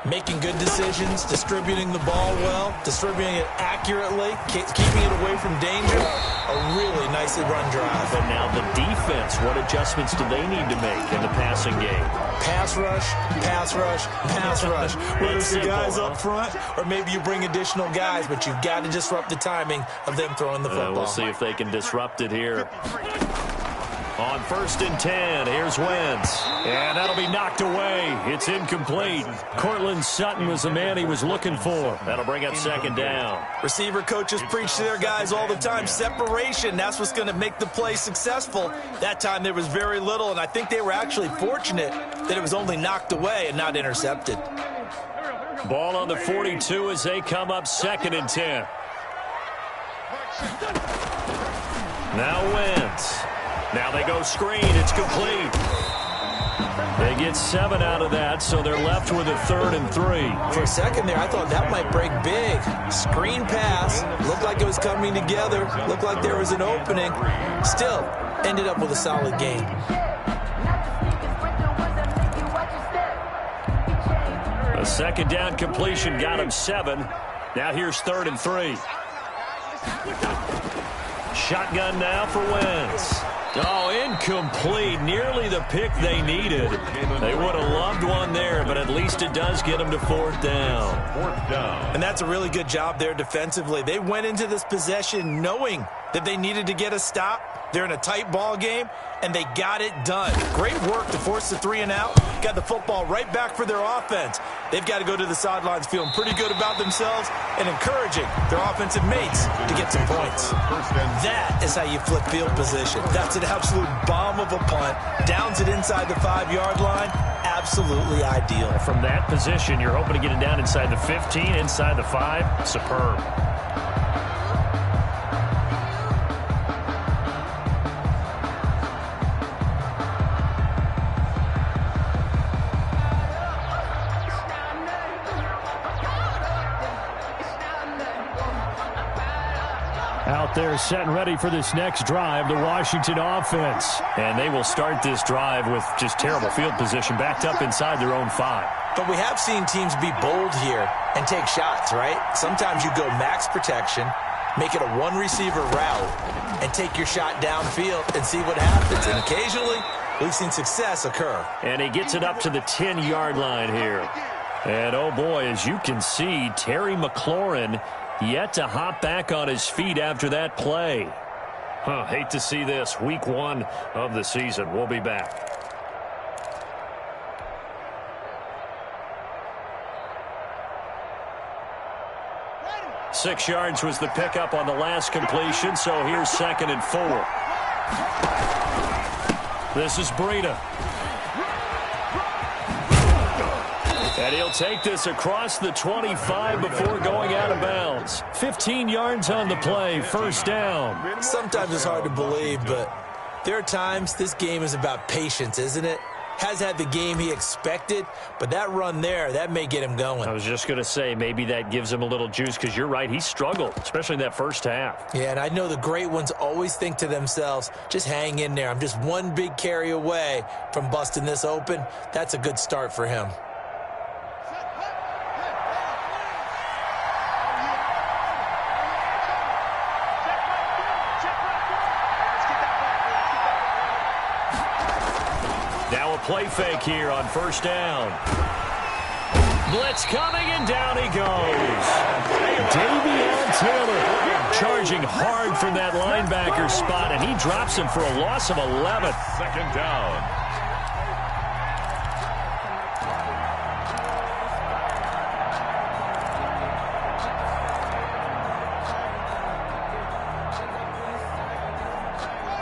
D: Making good decisions, distributing the ball well, distributing it accurately, keeping it away from danger. A really nicely run drive.
B: But now the defense, what adjustments do they need to make in the passing game?
D: Pass rush, pass rush, pass rush. Whether it's the guys up front or maybe you bring additional guys, but you've got to disrupt the timing of them throwing the football.
B: We'll see if they can disrupt it here. On 1st and 10, here's Wentz. And that'll be knocked away. It's incomplete. Cortland Sutton was the man he was looking for. That'll bring up 2nd down.
D: Receiver coaches preach to their guys all the time. Separation, that's what's going to make the play successful. That time there was very little, and I think they were actually fortunate that it was only knocked away and not intercepted.
B: Ball on the 42 as they come up 2nd and 10. Now Wentz. Now they go screen. It's complete. They get 7 out of that, so they're left with a 3rd and 3.
D: For a second there, I thought that might break big. Screen pass. Looked like it was coming together. Looked like there was an opening. Still, ended up with a solid game.
B: A 2nd down completion got him 7. Now here's 3rd and 3. Shotgun now for Wentz. Oh, incomplete. Nearly the pick they needed. They would have loved one there, but at least it does get them to 4th down.
C: 4th down.
D: And that's a really good job there defensively. They went into this possession knowing that they needed to get a stop. They're in a tight ball game, and they got it done. Great work to force the 3 and out. Got the football right back for their offense. They've got to go to the sidelines feeling pretty good about themselves and encouraging their offensive mates to get some points. That is how you flip field position. That's an absolute bomb of a punt. Downs it inside the 5-yard line. Absolutely ideal.
B: From that position, you're hoping to get it down inside the 15, inside the 5. Superb. Out there set and ready for this next drive, the Washington offense. And they will start this drive with just terrible field position, backed up inside their own 5.
D: But we have seen teams be bold here and take shots, right? Sometimes you go max protection, make it a one-receiver route, and take your shot downfield and see what happens. And occasionally, we've seen success occur.
B: And he gets it up to the 10-yard line here. And, oh, boy, as you can see, Terry McLaurin yet to hop back on his feet after that play.
F: Hate to see this. Week 1 of the season. We'll be back.
B: Six yards was the pickup on the last completion, so here's 2nd and 4. This is Breida. And he'll take this across the 25 before going out of bounds. 15 yards on the play, first down.
D: Sometimes it's hard to believe, but there are times this game is about patience, isn't it? Has had the game he expected, but that run there, that may get him going.
B: I was just going to say, maybe that gives him a little juice, because you're right, he struggled, especially in that first half.
D: Yeah, and I know the great ones always think to themselves, just hang in there. I'm just one big carry away from busting this open. That's a good start for him.
B: Play fake here on first down. Blitz coming, and down he goes. Davion Taylor charging hard from that linebacker spot, and he drops him for a loss of 11.
C: 2nd down.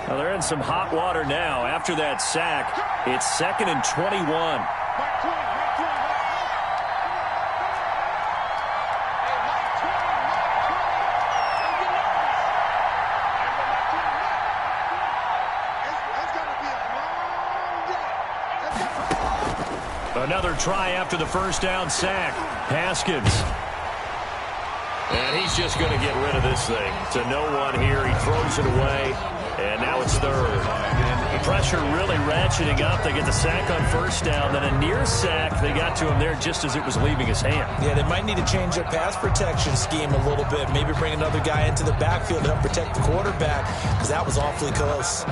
B: Now they're in some hot water now. After that sack, it's 2nd and 21. Another try after the first down sack. Haskins. And he's just going to get rid of this thing. To no one here. He throws it away. And now it's 3rd. The pressure really ratcheting up. They get the sack on first down. Then a near sack. They got to him there just as it was leaving his hand.
D: Yeah, they might need to change their pass protection scheme a little bit. Maybe bring another guy into the backfield to help protect the quarterback, because that was awfully close.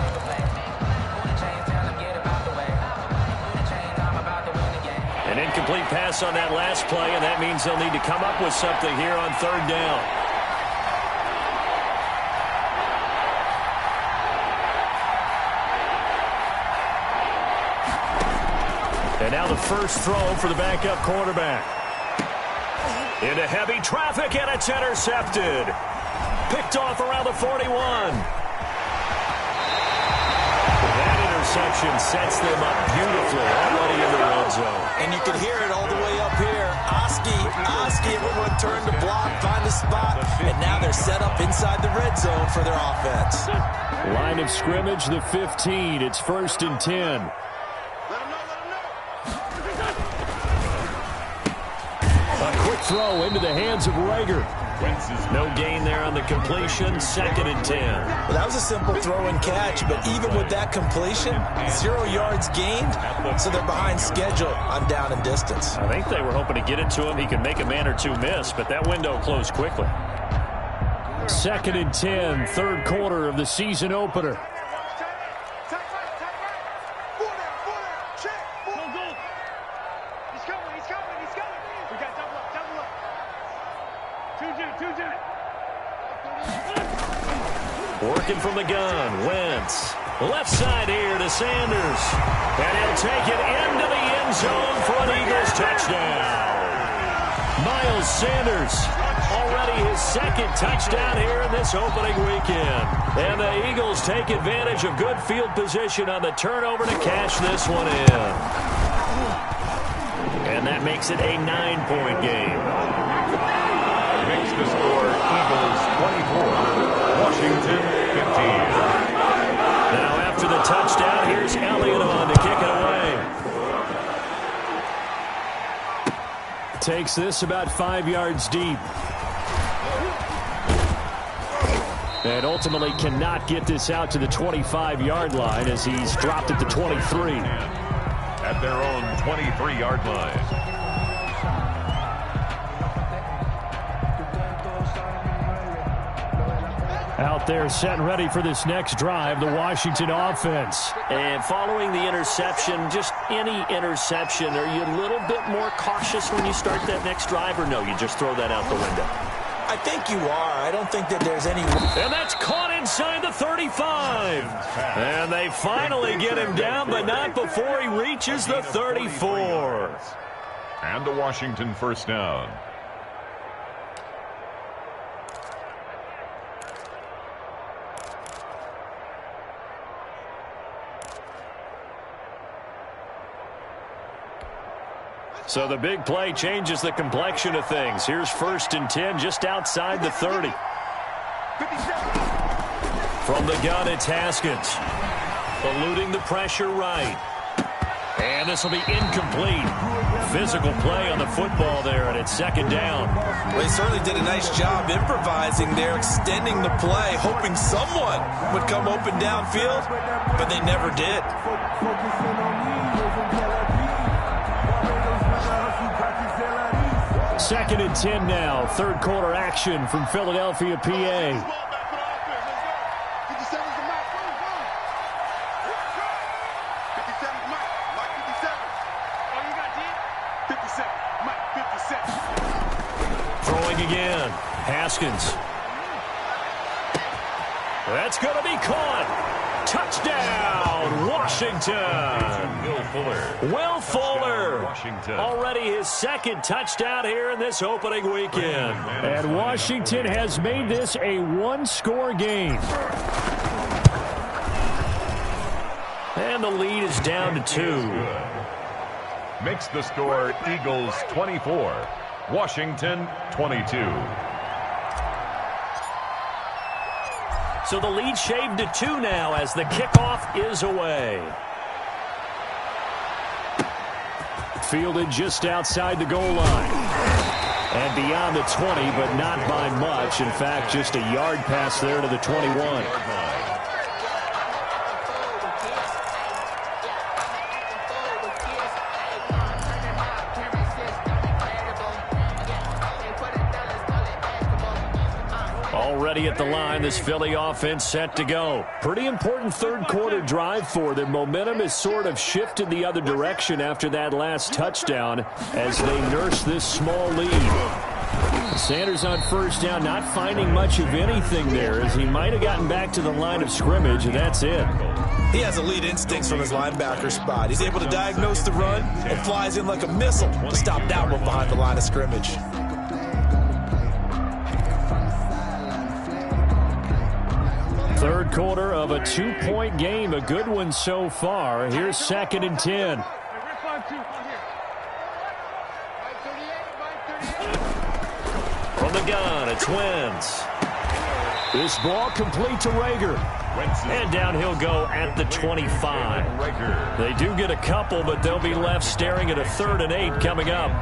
B: An incomplete pass on that last play, and that means they'll need to come up with something here on 3rd down. And now the first throw for the backup quarterback. Into heavy traffic, and it's intercepted. Picked off around the 41. That interception sets them up beautifully already in the red zone.
D: And you can hear it all the way up here. Oski, everyone turned to block, find a spot, and now they're set up inside the red zone for their offense.
B: Line of scrimmage, the 15. It's 1st and 10. Throw into the hands of Rager. No gain there on the completion. 2nd and 10.
D: Well, that was a simple throw and catch, but even with that completion, 0 yards gained, so they're behind schedule on down and distance.
B: I think they were hoping to get it to him. He could make a man or two miss, but that window closed quickly. 2nd and 10, 3rd quarter of the season opener. Working from the gun, Wentz. Left side here to Sanders. And he'll take it into the end zone for an Eagles touchdown. Miles Sanders, already his 2nd touchdown here in this opening weekend. And the Eagles take advantage of good field position on the turnover to cash this one in. And that makes it a 9-point game.
C: Makes the score Eagles 24. Washington 15.
B: Now after the touchdown, here's Elliott on to kick it away. Takes this about 5 yards deep. And ultimately cannot get this out to the 25-yard line as he's dropped at the 23.
C: At their own 23-yard line.
B: Out there set and ready for this next drive, the Washington offense. And following the interception, just any interception, are you a little bit more cautious when you start that next drive, or no, you just throw that out the window?
D: I think you are. I don't think that there's any...
B: And that's caught inside the 35. And they finally get him down, but not before he reaches the 34.
C: And a Washington first down.
B: So the big play changes the complexion of things. Here's 1st and 10 just outside the 30. From the gun, it's Haskins. Eluding the pressure right. And this will be incomplete. Physical play on the football there, and it's 2nd down.
D: Well, they certainly did a nice job improvising there, extending the play, hoping someone would come open downfield, but they never did.
B: 2nd and 10 now. 3rd quarter action from Philadelphia, PA. Throwing again. Haskins. That's going to be caught. Touchdown, Washington. Will Fuller.
C: Washington.
B: Already his 2nd touchdown here in this opening weekend. And Washington has made this a one-score game. And the lead is down to 2.
C: Makes the score Eagles 24, Washington 22.
B: So the lead shaved to 2 now as the kickoff is away. Fielded just outside the goal line. And beyond the 20, but not by much. In fact, just a yard pass there to the 21. Already at the line, this Philly offense set to go. Pretty important 3rd quarter drive for them. Momentum has sort of shifted the other direction after that last touchdown as they nurse this small lead. Sanders on 1st down, not finding much of anything there as he might have gotten back to the line of scrimmage, and that's it.
D: He has elite instincts from his linebacker spot. He's able to diagnose the run and flies in like a missile to stop that one behind the line of scrimmage.
B: 3rd quarter of a 2-point game, a good one so far. Here's 2nd and 10. From the gun, it's Wentz. This ball complete to Rager. And down he'll go at the 25. They do get a couple, but they'll be left staring at a 3rd and 8 coming up.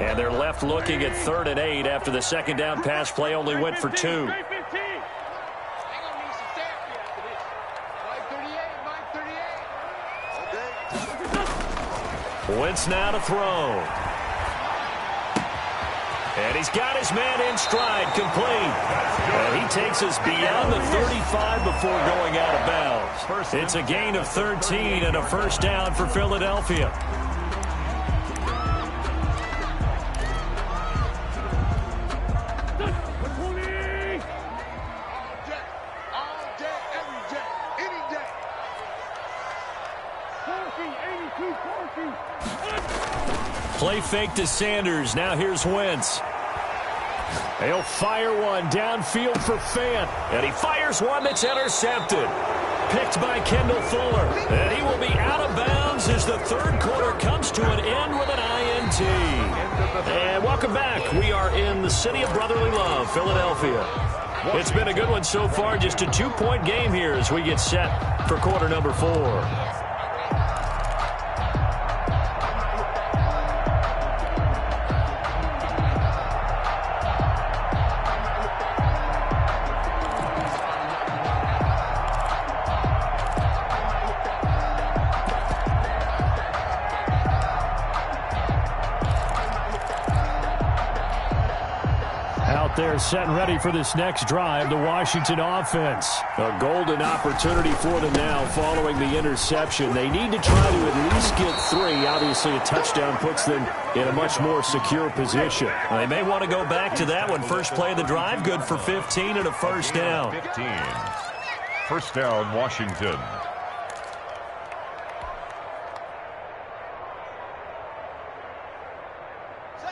B: And they're left looking at 3rd and 8 after the 2nd down pass play only went for 2. Wentz now to throw. And he's got his man in stride, complete. And he takes us beyond the 35 before going out of bounds. It's a gain of 13 and a 1st down for Philadelphia. Play fake to Sanders. Now here's Wentz. He'll fire one downfield for Fant. And he fires one that's intercepted. Picked by Kendall Fuller. And he will be out of bounds as the 3rd quarter comes to an end with an INT. And welcome back. We are in the city of brotherly love, Philadelphia. It's been a good one so far. Just a 2-point game here as we get set for quarter number 4. there set and ready for this next drive, the Washington offense. A golden opportunity for them now following the interception. They need to try to at least get 3. Obviously, a touchdown puts them in a much more secure position. They may want to go back to that one. First play of the drive, good for 15 and a first down.
C: 15. First down, Washington.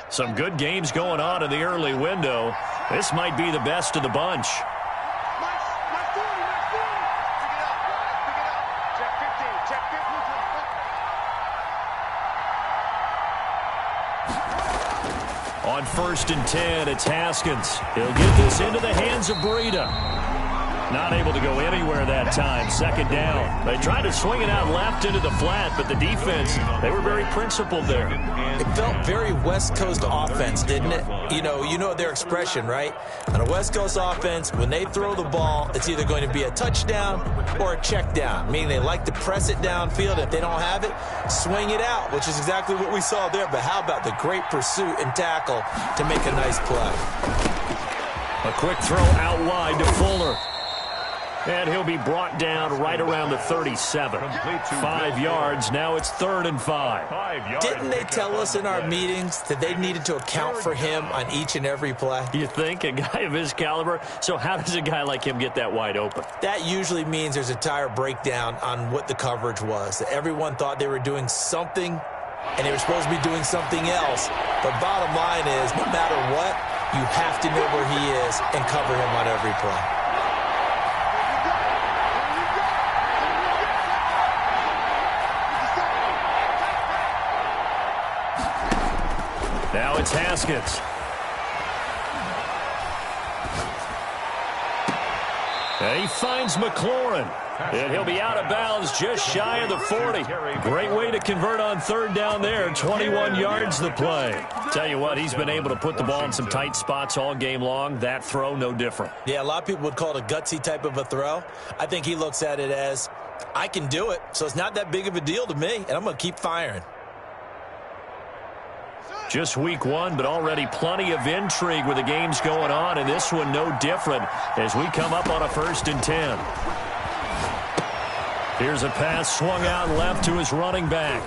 B: Some good games going on in the early window. This might be the best of the bunch. On 1st and 10, it's Haskins. He'll get this into the hands of Breida. Not able to go anywhere that time. Second down. They tried to swing it out left into the flat, but the defense, they were very principled there.
D: It felt very West Coast offense, didn't it? You know their expression, right? On a West Coast offense, when they throw the ball, it's either going to be a touchdown or a check down, meaning they like to press it downfield. If they don't have it, swing it out, which is exactly what we saw there. But how about the great pursuit and tackle to make a nice play?
B: A quick throw out wide to Fuller. And he'll be brought down right around the 37. 5 yards. Now it's 3rd and 5.
D: Didn't they tell us in our meetings that they needed to account for him on each and every play?
B: You think? A guy of his caliber? So how does a guy like him get that wide open?
D: That usually means there's a tire breakdown on what the coverage was. Everyone thought they were doing something, and they were supposed to be doing something else. But bottom line is, no matter what, you have to know where he is and cover him on every play.
B: Now it's Haskins. And he finds McLaurin. And he'll be out of bounds just shy of the 40. Great way to convert on 3rd down there. 21 yards the play. Tell you what, he's been able to put the ball in some tight spots all game long. That throw, no different.
D: Yeah, a lot of people would call it a gutsy type of a throw. I think he looks at it as, I can do it, so it's not that big of a deal to me, and I'm going to keep firing.
B: Just week 1, but already plenty of intrigue with the games going on, and this one no different as we come up on a 1st and 10. Here's a pass swung out left to his running back.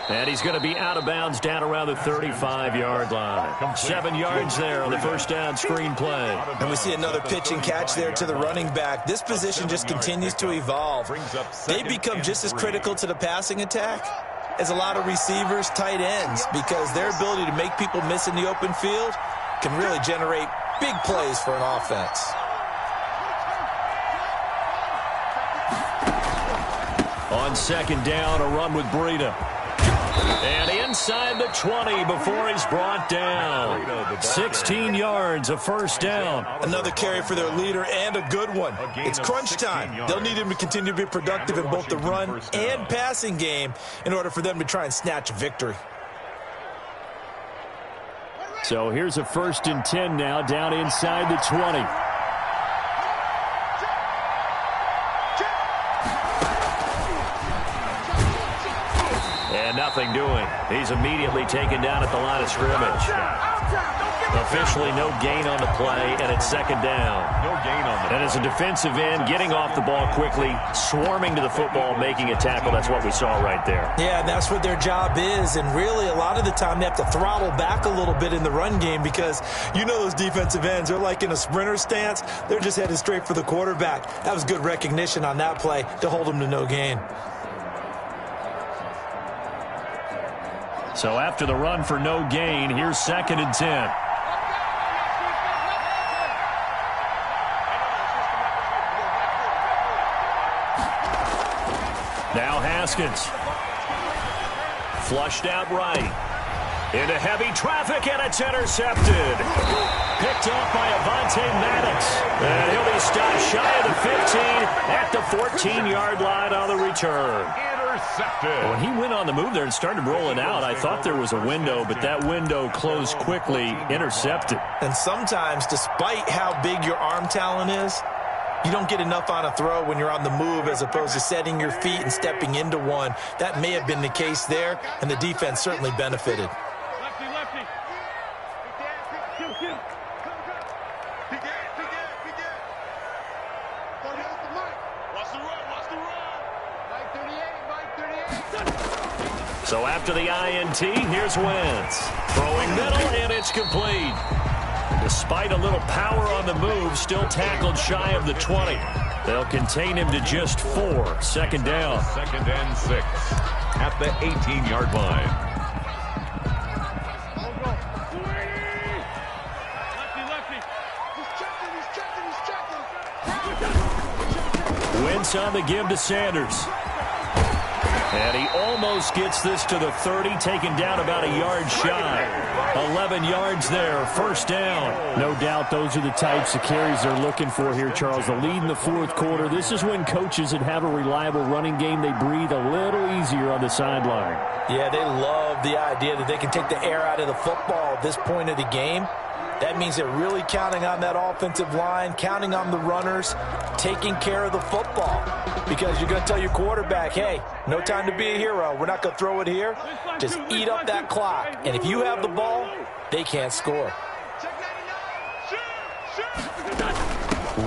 B: And he's going to be out of bounds down around the 35-yard line. 7 yards there on the first down screen play.
D: And we see another pitch and catch there to the running back. This position just continues to evolve. They become just as critical to the passing attack as a lot of receivers, tight ends, because their ability to make people miss in the open field can really generate big plays for an offense.
B: On 2nd down, a run with Breida. And inside the 20 before he's brought down. 16 yards, a first down.
D: Another carry for their leader and a good one. It's crunch time. They'll need him to continue to be productive in both the run and passing game in order for them to try and snatch a victory.
B: So here's a 1st and 10 now down inside the 20. Nothing doing. He's immediately taken down at the line of scrimmage. Officially no gain on the play, and it's 2nd down.
C: No gain on the play.
B: And as a defensive end, getting off the ball quickly, swarming to the football, making a tackle, that's what we saw right there.
D: Yeah, that's what their job is, and really a lot of the time they have to throttle back a little bit in the run game because you know those defensive ends, they're like in a sprinter stance. They're just headed straight for the quarterback. That was good recognition on that play to hold them to no gain.
B: So after the run for no gain, here's 2nd and 10. Now Haskins. Flushed out right. Into heavy traffic, and it's intercepted. Picked off by Avonte Maddox. And he'll be stopped shy of the 15 at the 14-yard line on the return. When he went on the move there and started rolling out, I thought there was a window, but that window closed quickly, intercepted.
D: And sometimes, despite how big your arm talent is, you don't get enough on a throw when you're on the move as opposed to setting your feet and stepping into one. That may have been the case there, and the defense certainly benefited.
B: So after the INT, here's Wentz. Throwing middle, and it's complete. Despite a little power on the move, still tackled shy of the 20. They'll contain him to just 4. Second down.
C: 2nd and 6 at the 18-yard line.
B: Wentz on the give to Sanders. And he almost gets this to the 30, taken down about a yard shy. 11 yards there, first down.
G: No doubt those are the types of carries they're looking for here, Charles. The lead in the fourth quarter. This is when coaches that have a reliable running game, they breathe a little easier on the sideline.
D: Yeah, they love the idea that they can take the air out of the football at this point of the game. That means they're really counting on that offensive line, counting on the runners, taking care of the football. Because you're going to tell your quarterback, hey, no time to be a hero. We're not going to throw it here. Just eat up that clock. And if you have the ball, they can't score.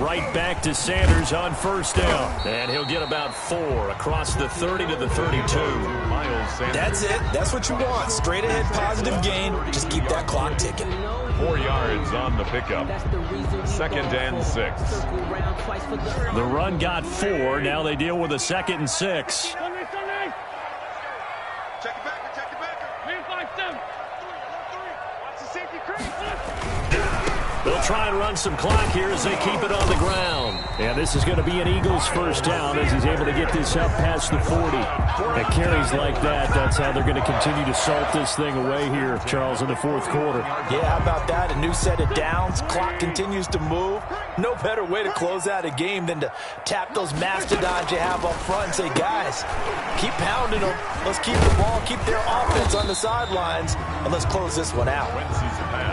B: Right back to Sanders on first down. And he'll get about 4 across the 30 to the 32.
C: Miles Sanders.
D: That's it. That's what you want. Straight ahead positive gain. Just keep that clock ticking.
C: 4 yards on the pickup. 2nd and 6.
B: The run got 4. Now they deal with a 2nd and 6.
H: Check it back. Check it back. 3-5-7. Watch the safety crease.
B: They'll try and run some clock here as they keep it on the ground.
G: And this is going to be an Eagles first down as he's able to get this up past the 40. And carries like that, that's how they're going to continue to salt this thing away here, Charles, in the fourth quarter.
D: Yeah, how about that? A new set of downs. Clock continues to move. No better way to close out a game than to tap those mastodons you have up front and say, guys, keep pounding them. Let's keep the ball, keep their offense on the sidelines, and let's close this one out.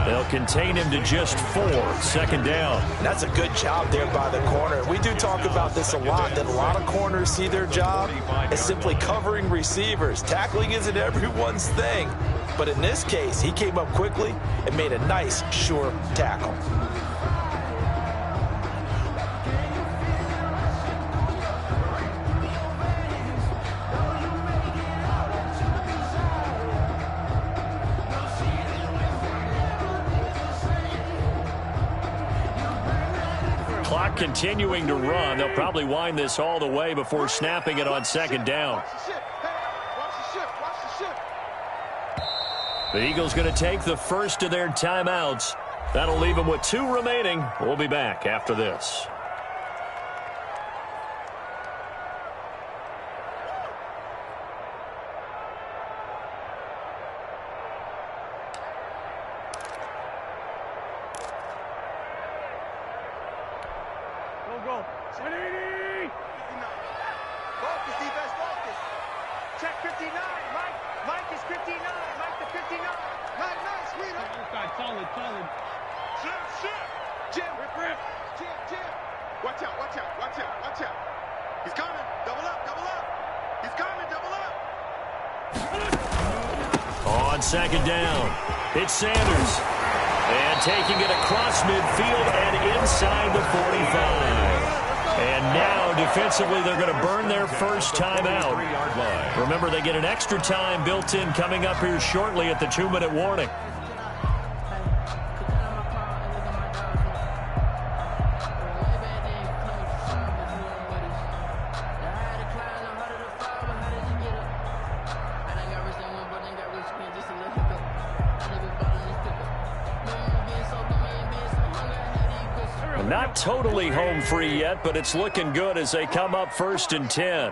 B: They'll contain him to just 4. Second down.
D: That's a good job there by the corner. We do talk about this a lot, that a lot of corners see their job as simply covering receivers. Tackling isn't everyone's thing. But in this case, he came up quickly and made a nice, sure tackle.
B: Clock continuing to run. They'll probably wind this all the way before snapping it on second down. The Eagles going to take the first of their timeouts. That'll leave them with 2 remaining. We'll be back after this.
H: Go. 180. Focus, defense, focus. Check 59. Mike is 59. Mike to 59. Nice, sweetheart. Solid. Jim. Rip. Jim. Watch out. He's coming. Double up. He's coming, double up.
B: On second down, it's Sanders. And taking it across midfield and inside the 45. And now, defensively, they're going to burn their first timeout. Remember, they get an extra time built in coming up here shortly at the 2-minute warning. Not totally home free yet, but it's looking good as they come up 1st and 10.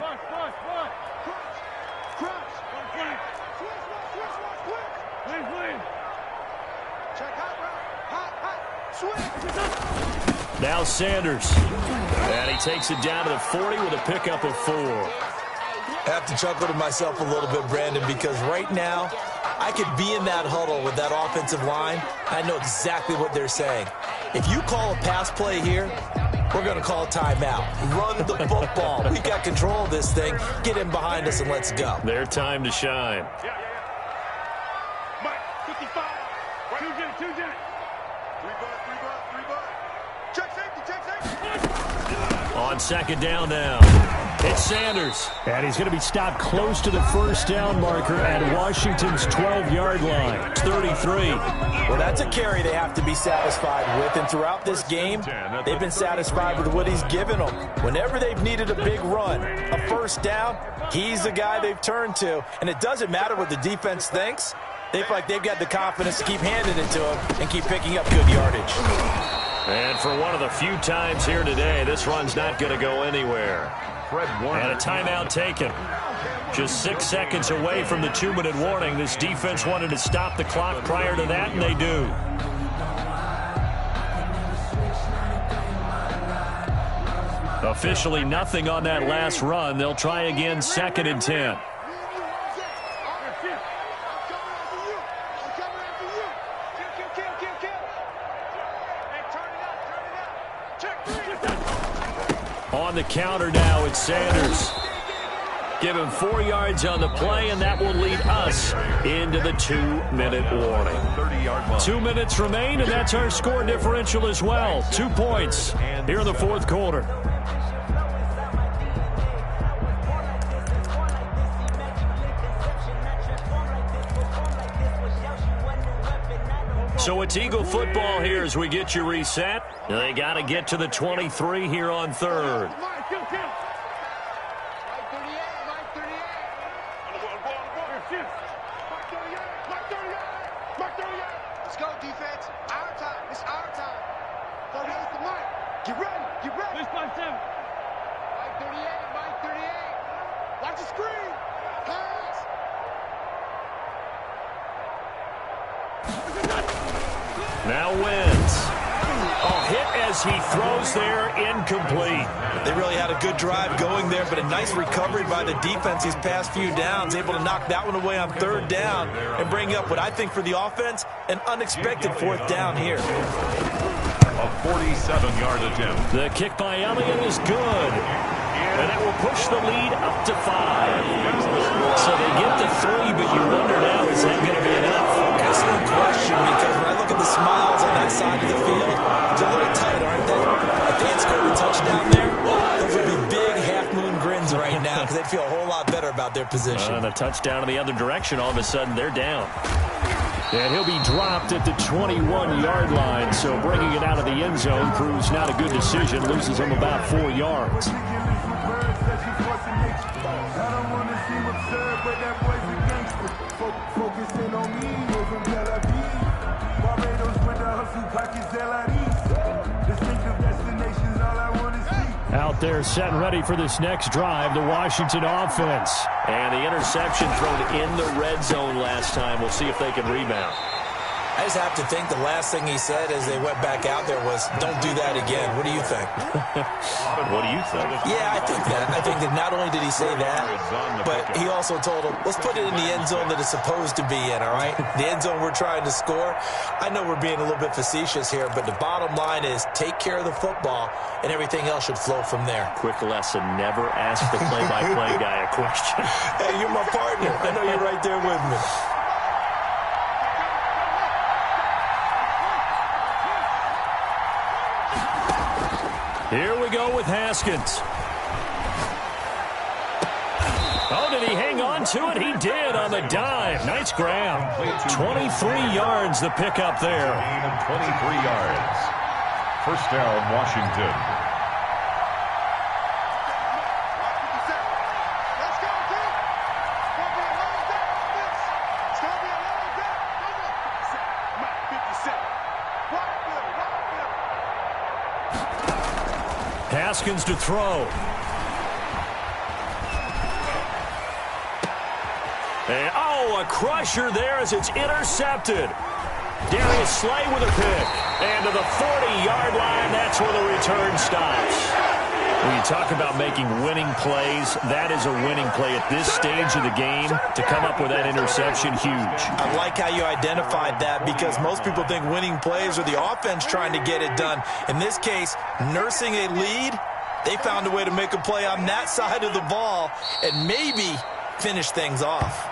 B: Now Sanders. And he takes it down to the 40 with a pickup of 4.
D: I have to chuckle to myself a little bit, Brandon, because right now I could be in that huddle with that offensive line. I know exactly what they're saying. If you call a pass play here, we're going to call a timeout. Run the football. We got control of this thing. Get in behind us and let's go.
B: Their time to shine.
H: Mike, 55. 2 Jet. Check safety, check safety.
B: On second down now, it's Sanders.
G: And he's going to be stopped close to the first down marker at Washington's 12-yard line.
B: It's 33.
D: Well, that's a carry they have to be satisfied with. And throughout this game, they've been satisfied with what he's given them. Whenever they've needed a big run, a first down, he's the guy they've turned to. And it doesn't matter what the defense thinks. They feel like they've got the confidence to keep handing it to him and keep picking up good yardage.
B: And for one of the few times here today, this run's not going to go anywhere. And a timeout taken. Just 6 seconds away from the 2-minute warning. This defense wanted to stop the clock prior to that, and they do. Officially nothing on that last run. They'll try again, 2nd and 10. On the counter now, it's Sanders. Give him 4 yards on the play, and that will lead us into the 2-minute warning. 2 minutes remain, and that's our score differential as well. 2 points here in the fourth quarter. So it's Eagle football here as we get you reset. They got to get to the 23 here on third.
H: Let's go, defense. Our time. It's our time. 38's the mark. Get ready. Get ready. This by 7. Mike 38. Mike 38. Watch the screen. Pass.
B: Now wins. Oh, hit as he throws there, incomplete.
D: They really had a good drive going there, but a nice recovery by the defense these past few downs, able to knock that one away on 3rd down and bring up what I think for the offense, an unexpected 4th down here.
C: A 47-yard attempt.
B: The kick by Elliott is good, and it will push the lead up to 5. So they get to 3, but you wonder now, is that going to be enough?
D: That's no question, because when I look at the smiles on that side of the field, they're a little tight, aren't they? If they had scored a touchdown there, those would be big half-moon grins right now because they'd feel a whole lot better about their position.
B: And a touchdown in the other direction, all of a sudden they're down.
G: And he'll be dropped at the 21-yard line, so bringing it out of the end zone proves not a good decision, loses him about 4 yards. Out there set and ready for this next drive, the Washington offense.
B: And the interception thrown in the red zone last time. We'll see if they can rebound.
D: I just have to think the last thing he said as they went back out there was, don't do that again. What do you think?
B: What do you think?
D: Yeah, I think that. I think that not only did he say that, but he also told him, let's put it in the end zone that it's supposed to be in, all right? The end zone we're trying to score. I know we're being a little bit facetious here, but the bottom line is take care of the football, and everything else should flow from there.
B: Quick lesson, never ask the play-by-play guy a question.
D: Hey, you're my partner. I know you're right there with me.
B: Here we go with Haskins. Oh, did he hang on to it? He did on the dive. Nice grab. 23 yards the pickup there.
C: 23 yards. First down, Washington.
H: Let's go, team. It's going to be a long day on this. It's going to be a long day. Mike 57. Wide field, wide field.
B: Haskins to throw. And, oh, a crusher there as it's intercepted. Darius Slay with a pick. And to the 40-yard line, that's where the return stops. When you talk about making winning plays, that is a winning play at this stage of the game. To come up with that interception, huge.
D: I like how you identified that because most people think winning plays are the offense trying to get it done. In this case, nursing a lead, they found a way to make a play on that side of the ball and maybe finish things off.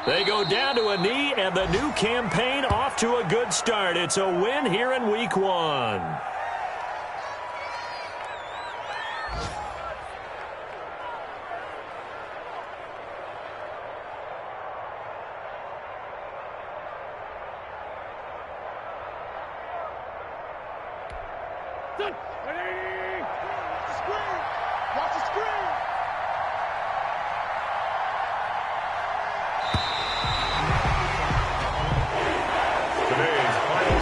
B: They go down to a knee, and the new campaign off to a good start. It's a win here in Week 1.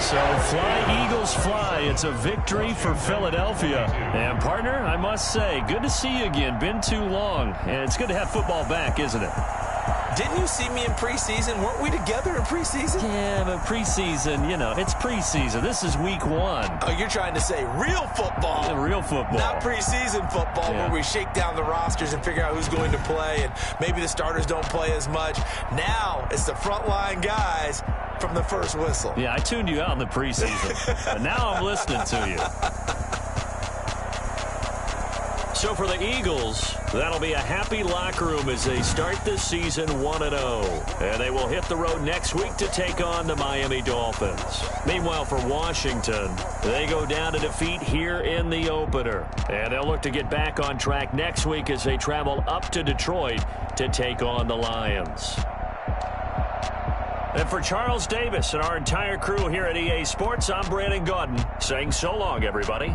B: So fly, Eagles, fly. It's a victory for Philadelphia. And, partner, I must say, good to see you again. Been too long. And it's good to have football back, isn't it?
D: Didn't you see me in preseason? Weren't we together in preseason?
B: Yeah, but preseason, you know, it's preseason. This is Week 1.
D: Oh, you're trying to say real football.
B: Yeah, real football.
D: Not preseason football, where we shake down the rosters and figure out who's going to play, and maybe the starters don't play as much. Now it's the frontline guys from the first whistle.
B: Yeah, I tuned you out in the preseason. But now I'm listening to you. So for the Eagles, that'll be a happy locker room as they start this season 1-0. And they will hit the road next week to take on the Miami Dolphins. Meanwhile, for Washington, they go down to defeat here in the opener. And they'll look to get back on track next week as they travel up to Detroit to take on the Lions. And for Charles Davis and our entire crew here at EA Sports, I'm Brandon Gaudin saying so long, everybody.